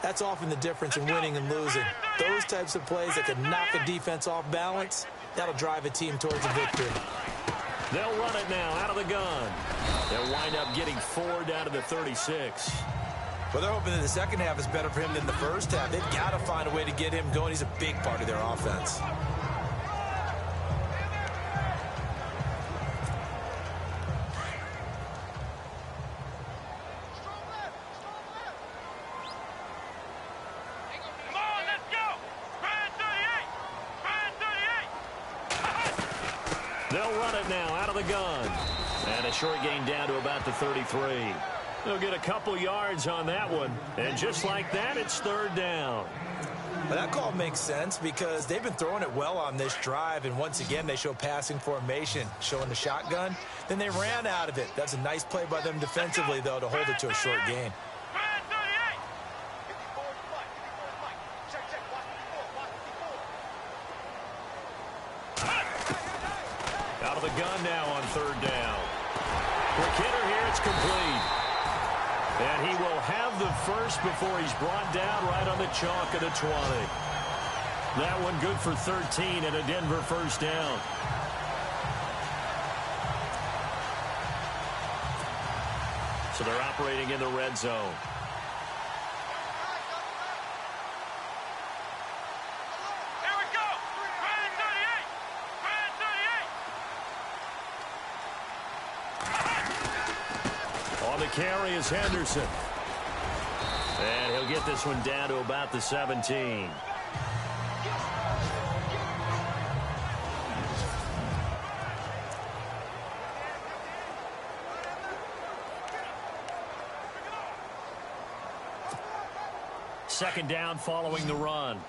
that's often the difference in winning and losing. Those types of plays that can knock a defense off balance, that'll drive a team towards a victory. They'll run it now out of the gun. They'll wind up getting 4 down to the 36. Well, they're hoping that the second half is better for him than the first half. They've got to find a way to get him going. He's a big part of their offense. They'll run it now out of the gun. And a short gain down to about the 33. They'll get a couple yards on that one. And just like that, it's 3rd down. Well, that call makes sense because they've been throwing it well on this drive. And once again, they show passing formation, showing the shotgun. Then they ran out of it. That's a nice play by them defensively, though, to hold it to a short gain. Out of the gun now on 3rd down. Quick hitter here, it's complete. And he will have the first before he's brought down right on the chalk of the 20. That one good for 13 and a Denver 1st down. So they're operating in the red zone. Carry is Henderson. And he'll get this one down to about the 17. Second down following the run.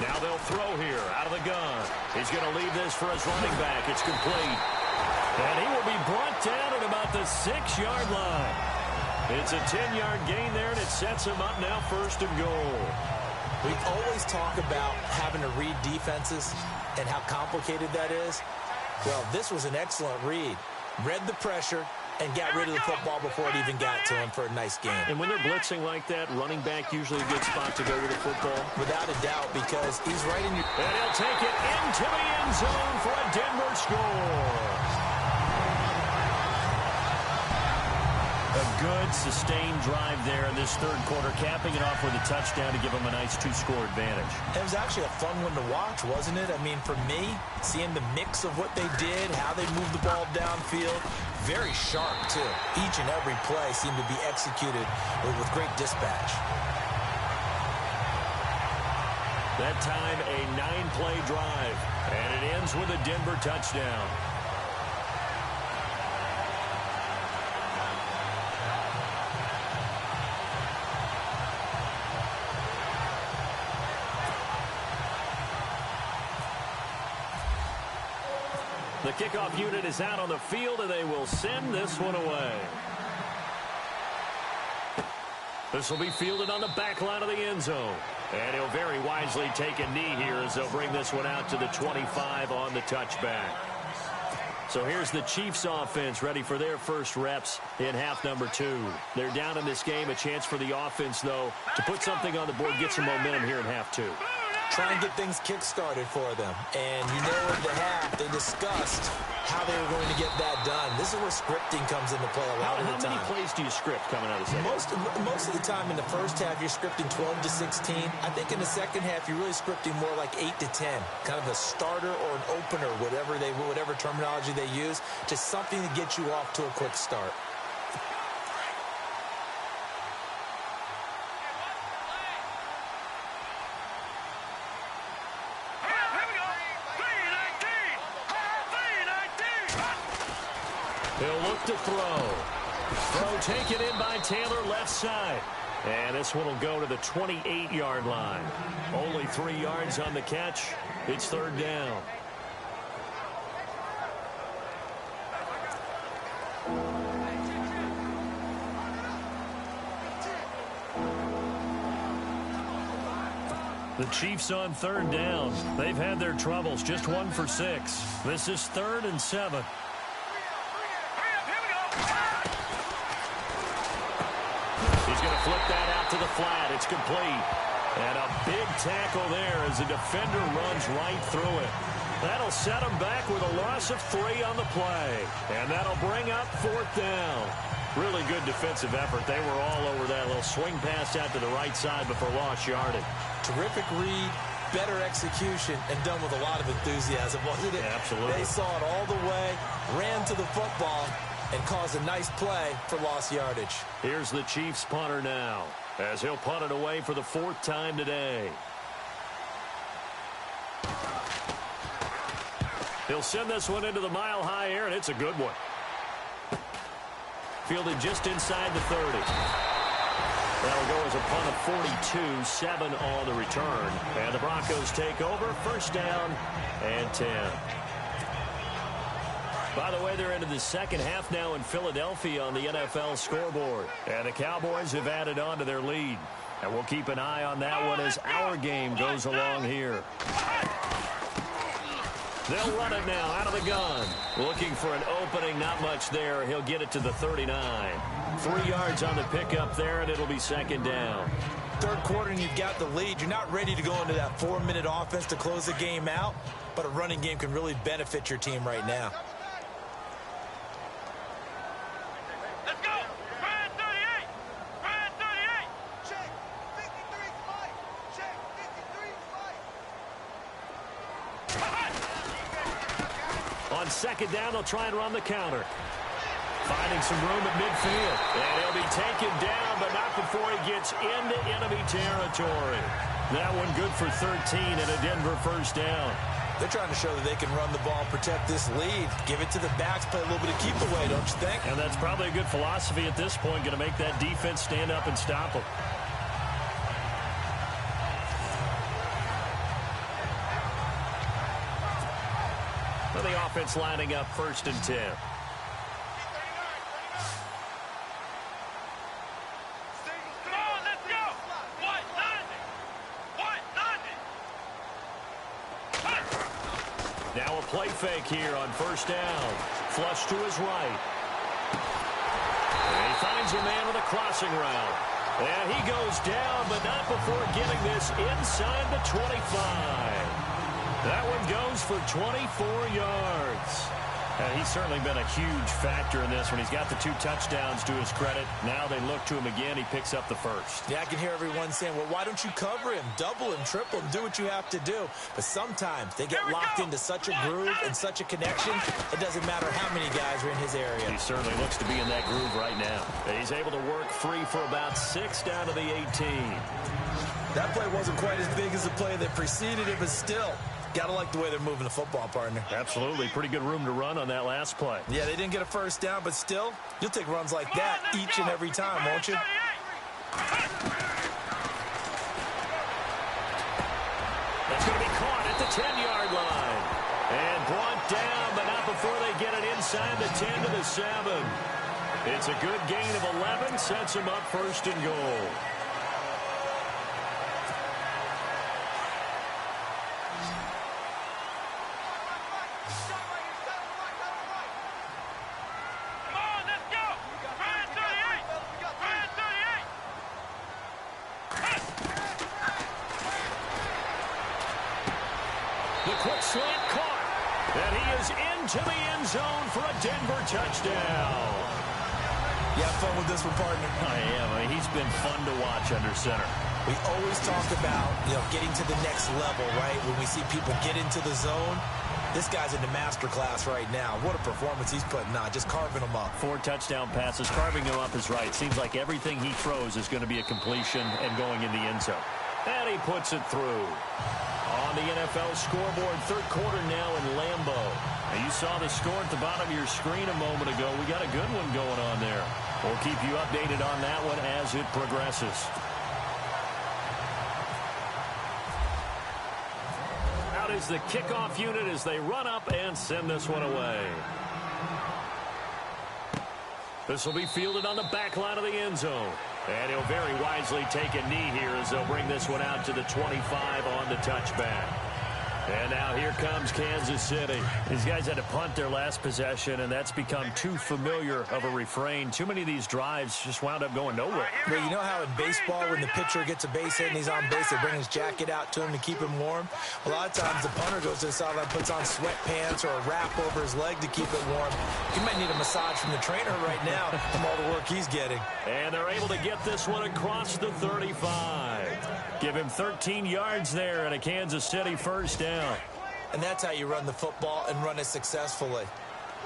Now they'll throw here out of the gun. He's going to leave this for his running back. It's complete. And he will be brought down at about the 6-yard line. It's a 10-yard gain there, and it sets him up now 1st and goal. We always talk about having to read defenses and how complicated that is. Well, this was an excellent read. Read the pressure and got rid of the football before it even got to him for a nice game. And when they're blitzing like that, running back usually a good spot to go with the football. Without a doubt, because he's right in your... And he'll take it into the end zone for a Denver score. A good, sustained drive there in this 3rd quarter, capping it off with a touchdown to give them a nice 2-score advantage. It was actually a fun one to watch, wasn't it? I mean, for me, seeing the mix of what they did, how they moved the ball downfield, very sharp, too. Each and every play seemed to be executed with great dispatch. That time, a 9-play drive, and it ends with a Denver touchdown. The kickoff unit is out on the field, and they will send this one away. This will be fielded on the back line of the end zone. And he'll very wisely take a knee here as they'll bring this one out to the 25 on the touchback. So here's the Chiefs offense ready for their first reps in half number 2. They're down in this game. A chance for the offense, though, to put something on the board, get some momentum here in half 2. Try and get things kick-started for them. And you know in the half, they discussed how they were going to get that done. This is where scripting comes into play a lot of the time. How many plays do you script coming out of the second? Most of the time in the first half, you're scripting 12 to 16. I think in the second half, you're really scripting more like 8 to 10. Kind of a starter or an opener, whatever terminology they use. Just something to get you off to a quick start. He'll look to throw. Throw taken in by Taylor, left side. And this one will go to the 28-yard line. Only 3 yards on the catch. It's third down. The Chiefs on third down. They've had their troubles. Just 1 for 6. This is 3rd and 7. Flip that out to the flat. It's complete. And a big tackle there as the defender runs right through it. That'll set him back with a loss of 3 on the play. And that'll bring up 4th down. Really good defensive effort. They were all over that little swing pass out to the right side before lost yardage. Terrific read, better execution, and done with a lot of enthusiasm, wasn't it? Yeah, absolutely. They saw it all the way, ran to the football, and caused a nice play for lost yardage. Here's the Chiefs punter now, as he'll punt it away for the 4th time today. He'll send this one into the mile-high air, and it's a good one. Fielded just inside the 30. That'll go as a punt of 42, 7 on the return. And the Broncos take over, 1st down and 10. By the way, they're into the second half now in Philadelphia on the NFL scoreboard. And the Cowboys have added on to their lead. And we'll keep an eye on that one as our game goes along here. They'll run it now out of the gun. Looking for an opening, not much there. He'll get it to the 39. 3 yards on the pickup there, and it'll be 2nd down. Third quarter, and you've got the lead. You're not ready to go into that 4-minute offense to close the game out, but a running game can really benefit your team right now. On 2nd down, they'll try and run the counter. Finding some room at midfield. And he'll be taken down, but not before he gets into enemy territory. That one good for 13 and a Denver 1st down. They're trying to show that they can run the ball, protect this lead. Give it to the backs, play a little bit of keep away, don't you think? And that's probably a good philosophy at this point, going to make that defense stand up and stop them. The offense lining up 1st and 10. Now a play fake here on 1st down. Flush to his right. And he finds a man with a crossing route. And he goes down, but not before getting this inside the 25. That one goes for 24 yards. And he's certainly been a huge factor in this one. He's got the 2 touchdowns to his credit. Now they look to him again. He picks up the 1st. Yeah, I can hear everyone saying, well, why don't you cover him, double him, triple him, do what you have to do. But sometimes they get locked into such a groove and such a connection, it doesn't matter how many guys are in his area. He certainly looks to be in that groove right now. He's able to work free for about 6 down to the 18. That play wasn't quite as big as the play that preceded it, but still, gotta like the way they're moving the football, partner. Absolutely. Pretty good room to run on that last play. Yeah, they didn't get a 1st down, but still, you'll take runs like that each and every time, won't you? That's going to be caught at the 10-yard line. And brought down, but not before they get it inside the 10 to the 7. It's a good gain of 11, sets him up first and goal. The quick slant caught. And he is into the end zone for a Denver touchdown. You have fun with this one, partner? I am. He's been fun to watch under center. We always talk about, getting to the next level, right? When we see people get into the zone, this guy's in the master class right now. What a performance he's putting on, just carving them up. 4 touchdown passes. Carving him up is right. Seems like everything he throws is going to be a completion and going in the end zone. And he puts it through. On the NFL scoreboard, third quarter now in Lambeau. Now you saw the score at the bottom of your screen a moment ago. We got a good one going on there. We'll keep you updated on that one as it progresses. Out is the kickoff unit as they run up and send this one away. This will be fielded on the back line of the end zone. And he'll very wisely take a knee here as they'll bring this one out to the 25 on the touchback. And now here comes Kansas City. These guys had to punt their last possession, and that's become too familiar of a refrain. Too many of these drives just wound up going nowhere. But you know how in baseball, when the pitcher gets a base hit and he's on base, they bring his jacket out to him to keep him warm? A lot of times the punter goes to the sideline, puts on sweatpants or a wrap over his leg to keep it warm. He might need a massage from the trainer right now from all the work he's getting. And they're able to get this one across the 35. Give him 13 yards there and a Kansas City first down. And that's how you run the football and run it successfully.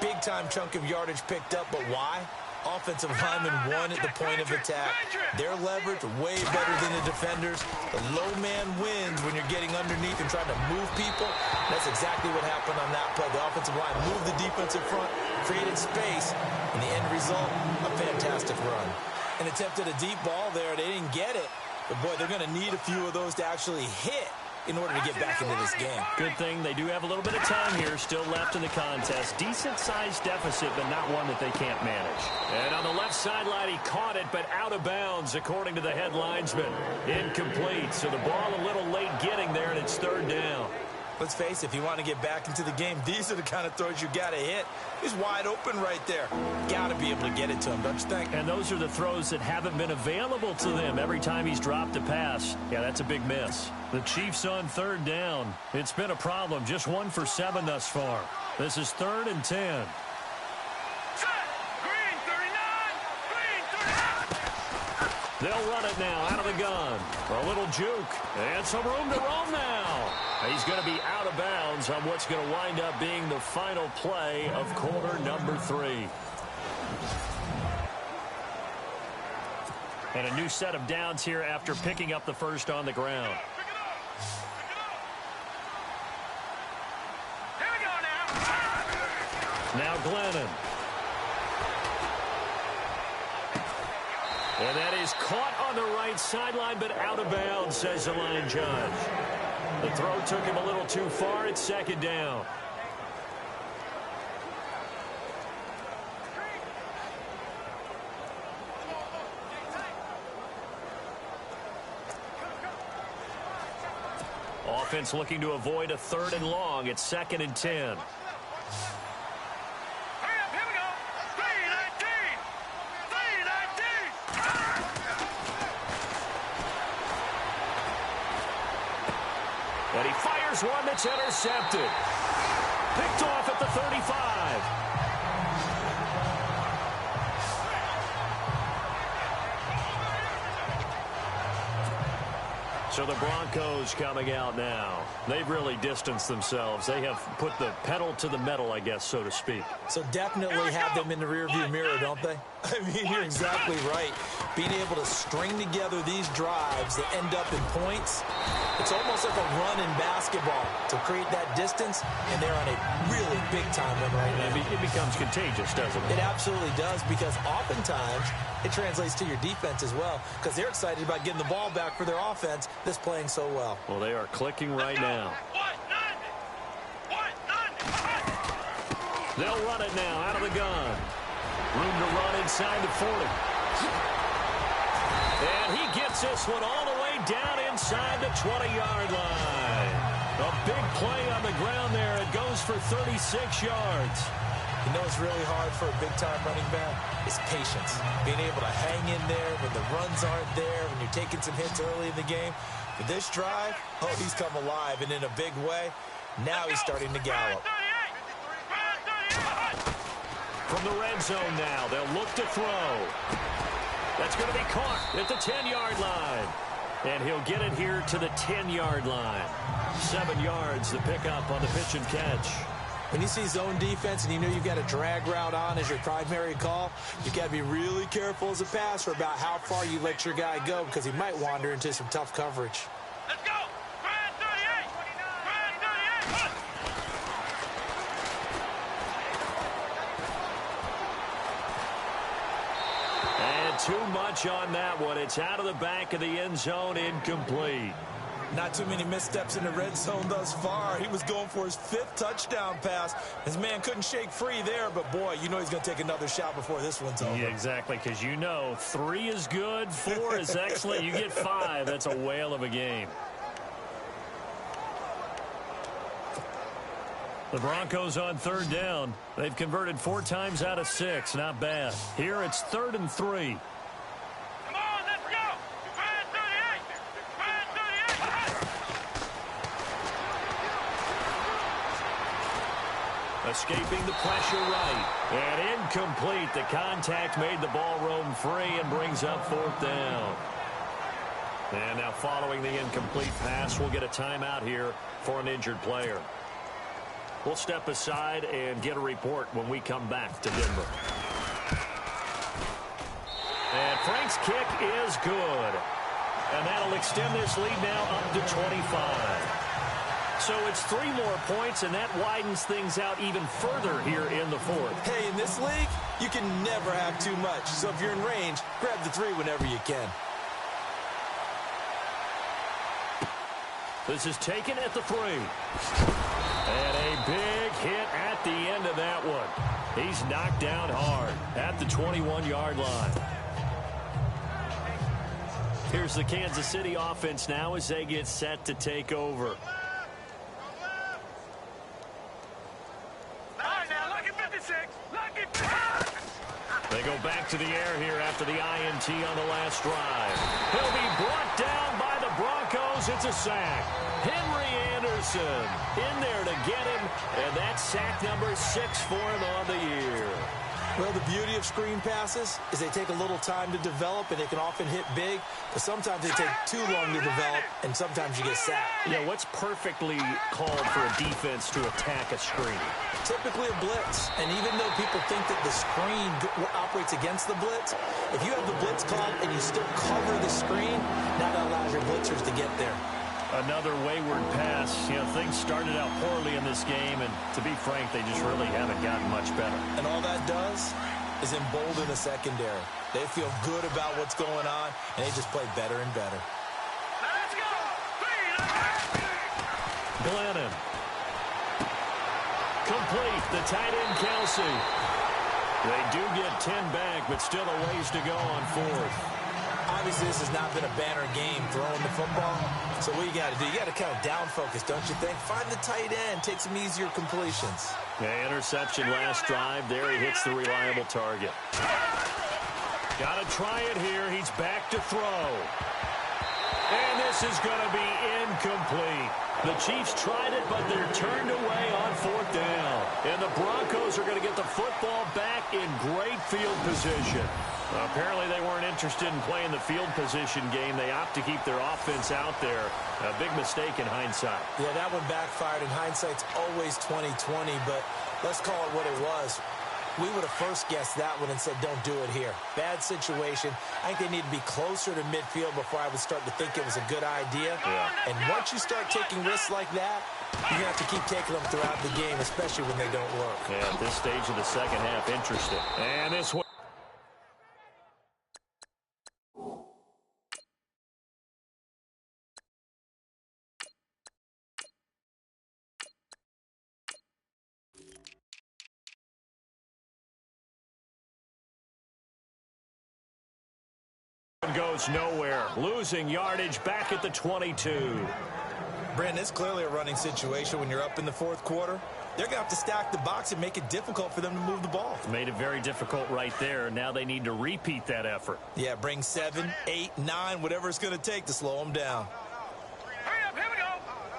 Big-time chunk of yardage picked up, but why? Offensive linemen won at the point of attack. Their leverage way better than the defenders. The low man wins when you're getting underneath and trying to move people. That's exactly what happened on that play. The offensive line moved the defensive front, created space, and the end result, a fantastic run. And attempted a deep ball there. They didn't get it. But, boy, they're going to need a few of those to actually hit in order to get back into this game. Good thing they do have a little bit of time here still left in the contest. Decent-sized deficit, but not one that they can't manage. And on the left sideline, he caught it, but out of bounds, according to the head linesman. Incomplete, so the ball a little late getting there, and it's third down. Let's face it, if you want to get back into the game, these are the kind of throws you got to hit. He's wide open right there. Got to be able to get it to him, don't you think? And those are the throws that haven't been available to them every time he's dropped a pass. Yeah, that's a big miss. The Chiefs on third down. It's been a problem. Just 1 for 7 thus far. This is 3rd and 10. They'll run it now out of the gun. A little juke. And some room to roam now. He's going to be out of bounds on what's going to wind up being the final play of quarter number 3. And a new set of downs here after picking up the first on the ground. Now Glennon. And that is caught on the right sideline, but out of bounds, says the line judge. The throw took him a little too far. It's 2nd down. Offense looking to avoid a 3rd and long. It's 2nd and 10. And he fires one that's intercepted. Picked off at the 35. So the Broncos coming out now. They've really distanced themselves. They have put the pedal to the metal, I guess, so to speak. So definitely have them in the rearview mirror, don't they? I mean, you're exactly right. Being able to string together these drives that end up in points, it's almost like a run in basketball to create that distance, and they're on a really big-time one right now. It becomes contagious, doesn't it? It absolutely does, because oftentimes it translates to your defense as well, because they're excited about getting the ball back for their offense that's playing so well. Well, they are clicking right now. They'll run it now out of the gun. Room to run inside the 40. And he gets this one all the way down inside the 20-yard line. A big play on the ground there. It goes for 36 yards. You know what's really hard for a big-time running back? It's patience. Being able to hang in there when the runs aren't there, when you're taking some hits early in the game. For this drive, oh, he's come alive, and in a big way. Now he's starting to gallop. From the red zone now, they'll look to throw. That's going to be caught at the 10-yard line. And he'll get it here to the 10-yard line. 7 yards the pickup on the pitch and catch. When you see zone defense and you know you've got a drag route on as your primary call, you've got to be really careful as a passer about how far you let your guy go because he might wander into some tough coverage. Let's go! 38! 38! And too much on that one. It's out of the back of the end zone, incomplete. Not too many missteps in the red zone thus far. He was going for his 5th touchdown pass. His man couldn't shake free there, but boy, you know he's going to take another shot before this one's over. Yeah, exactly, because you know 3 is good, 4 is excellent. You get 5. That's a whale of a game. The Broncos on 3rd down. They've converted 4 times out of 6. Not bad. Here it's 3rd and 3. Come on, let's go! 38! 38! Escaping the pressure right. And incomplete. The contact made the ball roam free and brings up 4th down. And now following the incomplete pass, we'll get a timeout here for an injured player. We'll step aside and get a report when we come back to Denver. And Frank's kick is good. And that'll extend this lead now up to 25. So it's 3 more points, and that widens things out even further here in the 4th. Hey, in this league, you can never have too much. So if you're in range, grab the 3 whenever you can. This is taken at the 3. And a big hit at the end of that one. He's knocked down hard at the 21-yard line. Here's the Kansas City offense now as they get set to take over. They go back to the air here after the INT on the last drive. He'll be brought down by the Broncos. It's a sack. Henry Anderson in there to get him, and that's sack number 6 for him on the year. Well, the beauty of screen passes is they take a little time to develop, and they can often hit big, but sometimes they take too long to develop, and sometimes you get sacked. Yeah, what's perfectly called for a defense to attack a screen? Typically a blitz, and even though people think that the screen operates against the blitz, if you have the blitz called and you still cover the screen, that allows your blitzers to get there. Another wayward pass. You know, things started out poorly in this game, and to be frank, they just really haven't gotten much better. And all that does is embolden the secondary. They feel good about what's going on, and they just play better and better. Let's go! Glennon. Complete. The tight end, Kelsey. They do get 10 back, but still a ways to go on 4th. Obviously, this has not been a banner game throwing the football. So what you got to do, you got to kind of down focus, don't you think? Find the tight end, take some easier completions. Yeah, interception last drive. There he hits the reliable target. Got to try it here. He's back to throw. And this is going to be incomplete. The Chiefs tried it, but they're turned away on 4th down. And the Broncos are going to get the football back in great field position. Apparently they weren't interested in playing the field position game. They opt to keep their offense out there. A big mistake in hindsight. Yeah, that one backfired, and hindsight's always 20/20, but let's call it what it was. We would have first guessed that one and said, don't do it here. Bad situation. I think they need to be closer to midfield before I would start to think it was a good idea. Yeah. And once you start taking risks like that, you're going to have to keep taking them throughout the game, especially when they don't work. Yeah, at this stage of the second half, interesting. And this one. Goes nowhere, losing yardage back at the 22. Brandon, it's clearly a running situation when you're up in the fourth quarter. They're going to have to stack the box and make it difficult for them to move the ball. Made it very difficult right there. Now they need to repeat that effort. Yeah, bring 7, 8, 9, whatever it's going to take to slow them down. Hurry up, here we go.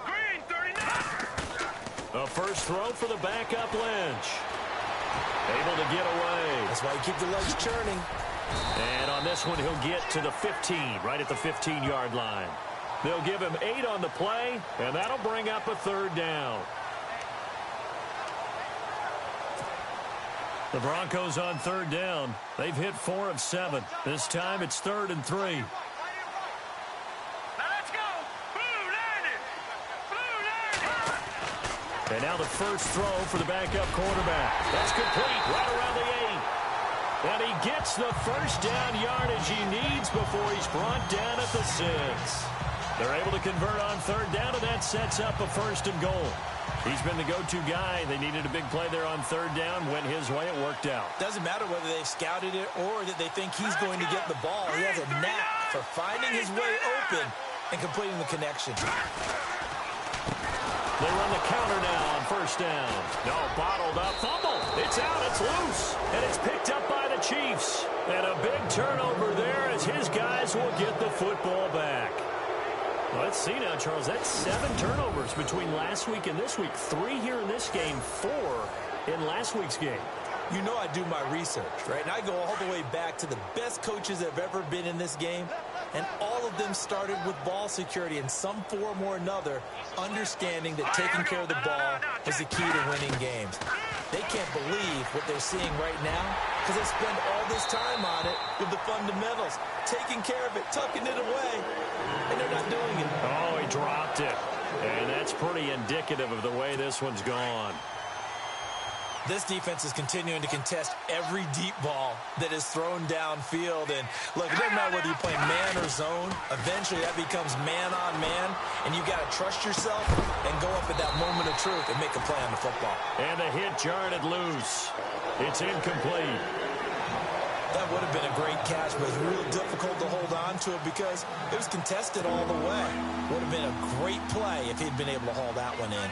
Green, 39. A first throw for the backup Lynch. Able to get away. That's why you keep the legs churning. And on this one, he'll get to the 15, right at the 15-yard line. They'll give him 8 on the play, and that'll bring up a third down. The Broncos on third down. They've hit 4 of 7. This time it's 3rd and 3. Now let's go. Blue landed. Blue landed. And now the first throw for the backup quarterback. That's complete right around the 8. And he gets the first down yardage he needs before he's brought down at the 6. They're able to convert on third down, and that sets up a 1st and goal. He's been the go-to guy. They needed a big play there on third down. Went his way. It worked out. Doesn't matter whether they've scouted it or that they think he's going to get the ball. He has a knack for finding his way open and completing the connection. They run the counter now on first down. No, bottled up. Fumble. It's out. It's loose. And it's picked up by the Chiefs. And a big turnover there as his guys will get the football back. Well, let's see now, Charles. That's 7 turnovers between last week and this week. 3 here in this game, 4 in last week's game. You know I do my research, right? And I go all the way back to the best coaches that have ever been in this game. And all of them started with ball security in some form or another, understanding that taking care of the ball was the key to winning games. They can't believe what they're seeing right now because they spend all this time on it with the fundamentals, taking care of it, tucking it away, and they're not doing it. Oh, he dropped it. And that's pretty indicative of the way this one's gone. This defense is continuing to contest every deep ball that is thrown downfield. And look, it doesn't matter whether you play man or zone. Eventually, that becomes man on man. And you got to trust yourself and go up at that moment of truth and make a play on the football. And the hit jarred it loose. It's incomplete. That would have been a great catch, but it's real difficult to hold on to it because it was contested all the way. Would have been a great play if he'd been able to haul that one in.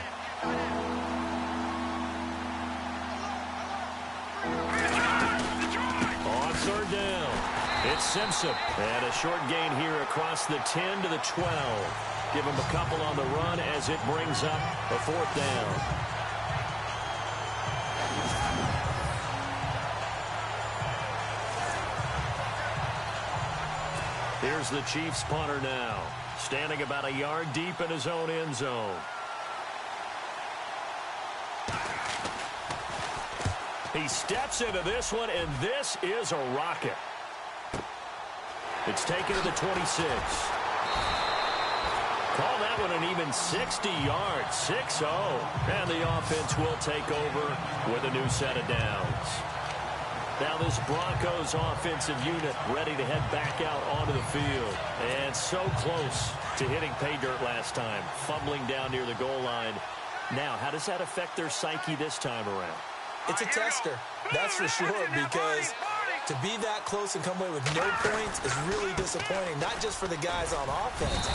On third down, it's Simpson. And a short gain here across the 10 to the 12. Give him a couple on the run as it brings up a 4th down. Here's the Chiefs punter now, standing about a yard deep in his own end zone. He steps into this one, and this is a rocket. It's taken to the 26. Call that one an even 60 yards, 6-0. And the offense will take over with a new set of downs. Now this Broncos offensive unit ready to head back out onto the field. And so close to hitting pay dirt last time, fumbling down near the goal line. Now, how does that affect their psyche this time around? It's a tester, that's for sure, because to be that close and come away with no points is really disappointing, not just for the guys on offense,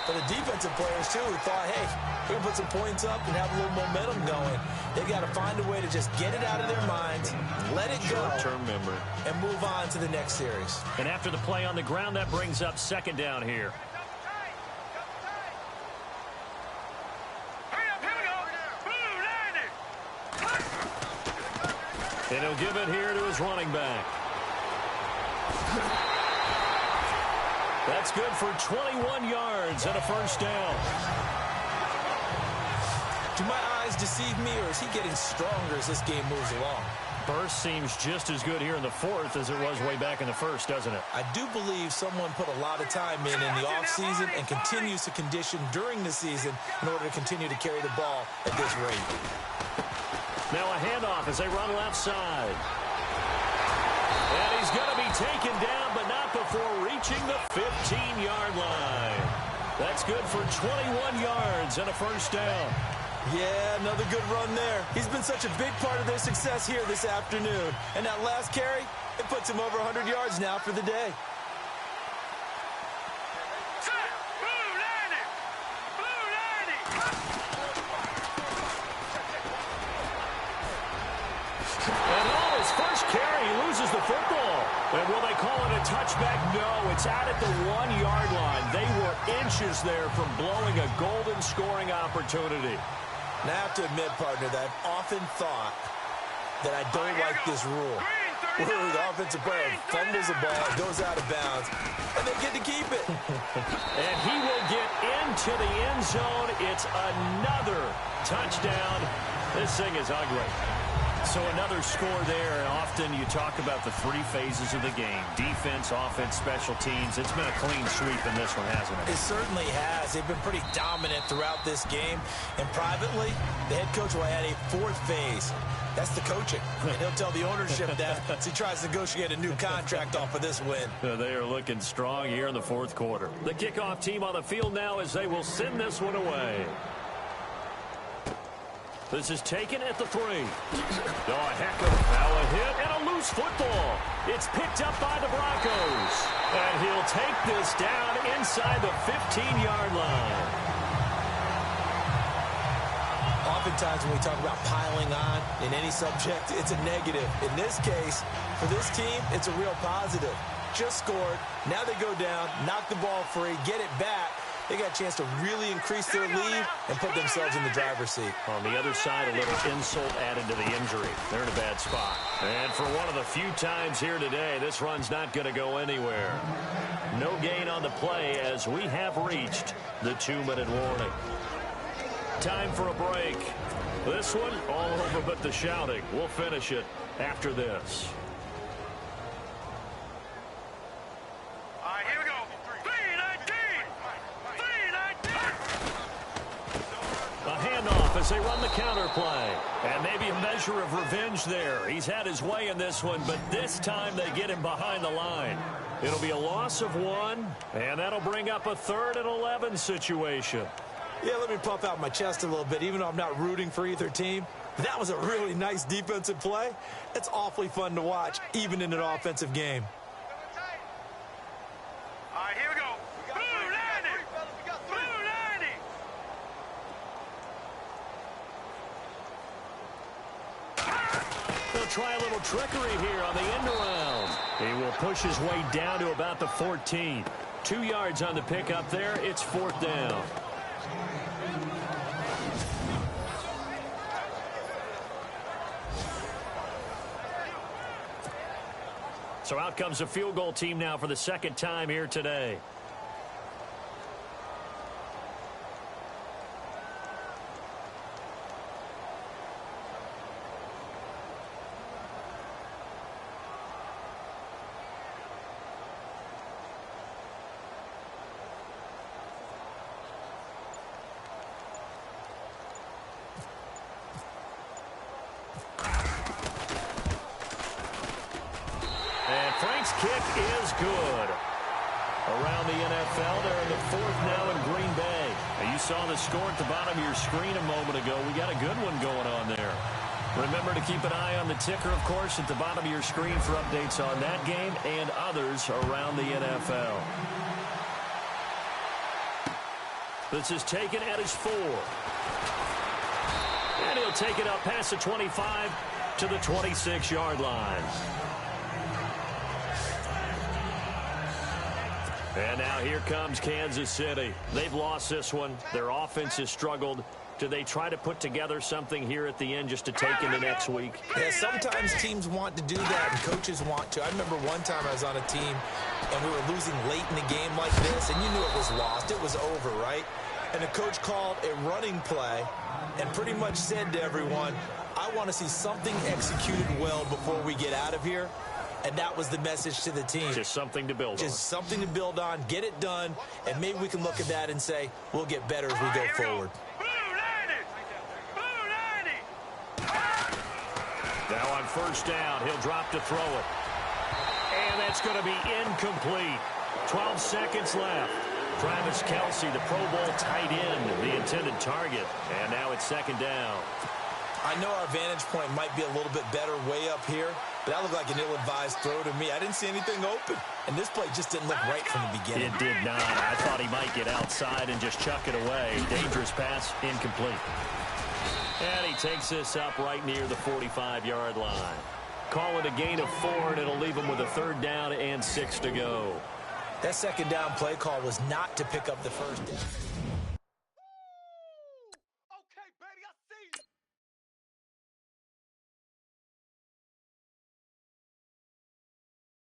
but the defensive players, too, who thought, hey, we can put some points up and have a little momentum going. They've got to find a way to just get it out of their minds, let it go, short-term memory, and move on to the next series. And after the play on the ground, that brings up 2nd down here. And he'll give it here to his running back. That's good for 21 yards and a 1st down. Do my eyes deceive me, or is he getting stronger as this game moves along? Burst seems just as good here in the 4th as it was way back in the 1st, doesn't it? I do believe someone put a lot of time in the offseason and continues to condition during the season in order to continue to carry the ball at this rate. Now a handoff as they run left side. And he's going to be taken down, but not before reaching the 15-yard line. That's good for 21 yards and a 1st down. Yeah, another good run there. He's been such a big part of their success here this afternoon. And that last carry, it puts him over 100 yards now for the day. And on his first carry, he loses the football. And will they call it a touchback? No, it's out at the 1-yard line. They were inches there from blowing a golden scoring opportunity. Now, I have to admit, partner, that I've often thought that I don't like this rule, where the offensive player fumbles the ball, goes out of bounds, and they get to keep it. And he will get into the end zone. It's another touchdown. This thing is ugly. So another score there. Often you talk about the three phases of the game: defense, offense, special teams. It's been a clean sweep in this one, hasn't it? It certainly has. They've been pretty dominant throughout this game. And privately, the head coach will add a fourth phase. That's the coaching. And he'll tell the ownership that as he tries to negotiate a new contract off of this win. They are looking strong here in the fourth quarter. The kickoff team on the field now as they will send this one away. This is taken at the 3. Oh, a heck of a hit and a loose football. It's picked up by the Broncos. And he'll take this down inside the 15-yard line. Oftentimes when we talk about piling on in any subject, it's a negative. In this case, for this team, it's a real positive. Just scored. Now they go down, knock the ball free, get it back. They got a chance to really increase their lead and put themselves in the driver's seat. On the other side, a little insult added to the injury. They're in a bad spot. And for one of the few times here today, this run's not going to go anywhere. No gain on the play as we have reached the 2-minute warning. Time for a break. This one, all over but the shouting. We'll finish it after this. As they run the counter play. And maybe a measure of revenge there. He's had his way in this one, but this time they get him behind the line. It'll be a loss of 1, and that'll bring up a 3rd and 11 situation. Yeah, let me puff out my chest a little bit, even though I'm not rooting for either team. That was a really nice defensive play. It's awfully fun to watch, even in an offensive game. All right, here we go. Try a little trickery here on the end around. He will push his way down to about the 14. 2 yards on the pickup there. It's 4th down. So out comes the field goal team now for the second time here today. Kick is good. Around the NFL, they're in the 4th now in Green Bay. Now, you saw the score at the bottom of your screen a moment ago. We got a good one going on there. Remember to keep an eye on the ticker, of course, at the bottom of your screen for updates on that game and others around the NFL. This is taken at his 4. And he'll take it up past the 25 to the 26-yard line. And now here comes Kansas City. They've lost this one. Their offense has struggled. Do they try to put together something here at the end just to take into next week? Yeah, sometimes teams want to do that and coaches want to. I remember one time I was on a team and we were losing late in the game like this, and you knew it was lost. It was over, right? And the coach called a running play and pretty much said to everyone, I want to see something executed well before we get out of here. And that was the message to the team. Just something to build on. Just something to build on, get it done, and maybe we can look at that and say, we'll get better as we go forward. Now on 1st down, he'll drop to throw it. And that's going to be incomplete. 12 seconds left. Travis Kelce, the Pro Bowl tight end, the intended target. And now it's 2nd down. I know our vantage point might be a little bit better way up here, but that looked like an ill-advised throw to me. I didn't see anything open, and this play just didn't look right from the beginning. It did not. I thought he might get outside and just chuck it away. Dangerous pass, incomplete. And he takes this up right near the 45-yard line. Call it a gain of 4, and it'll leave him with a 3rd down and 6 to go. That 2nd down play call was not to pick up the 1st down.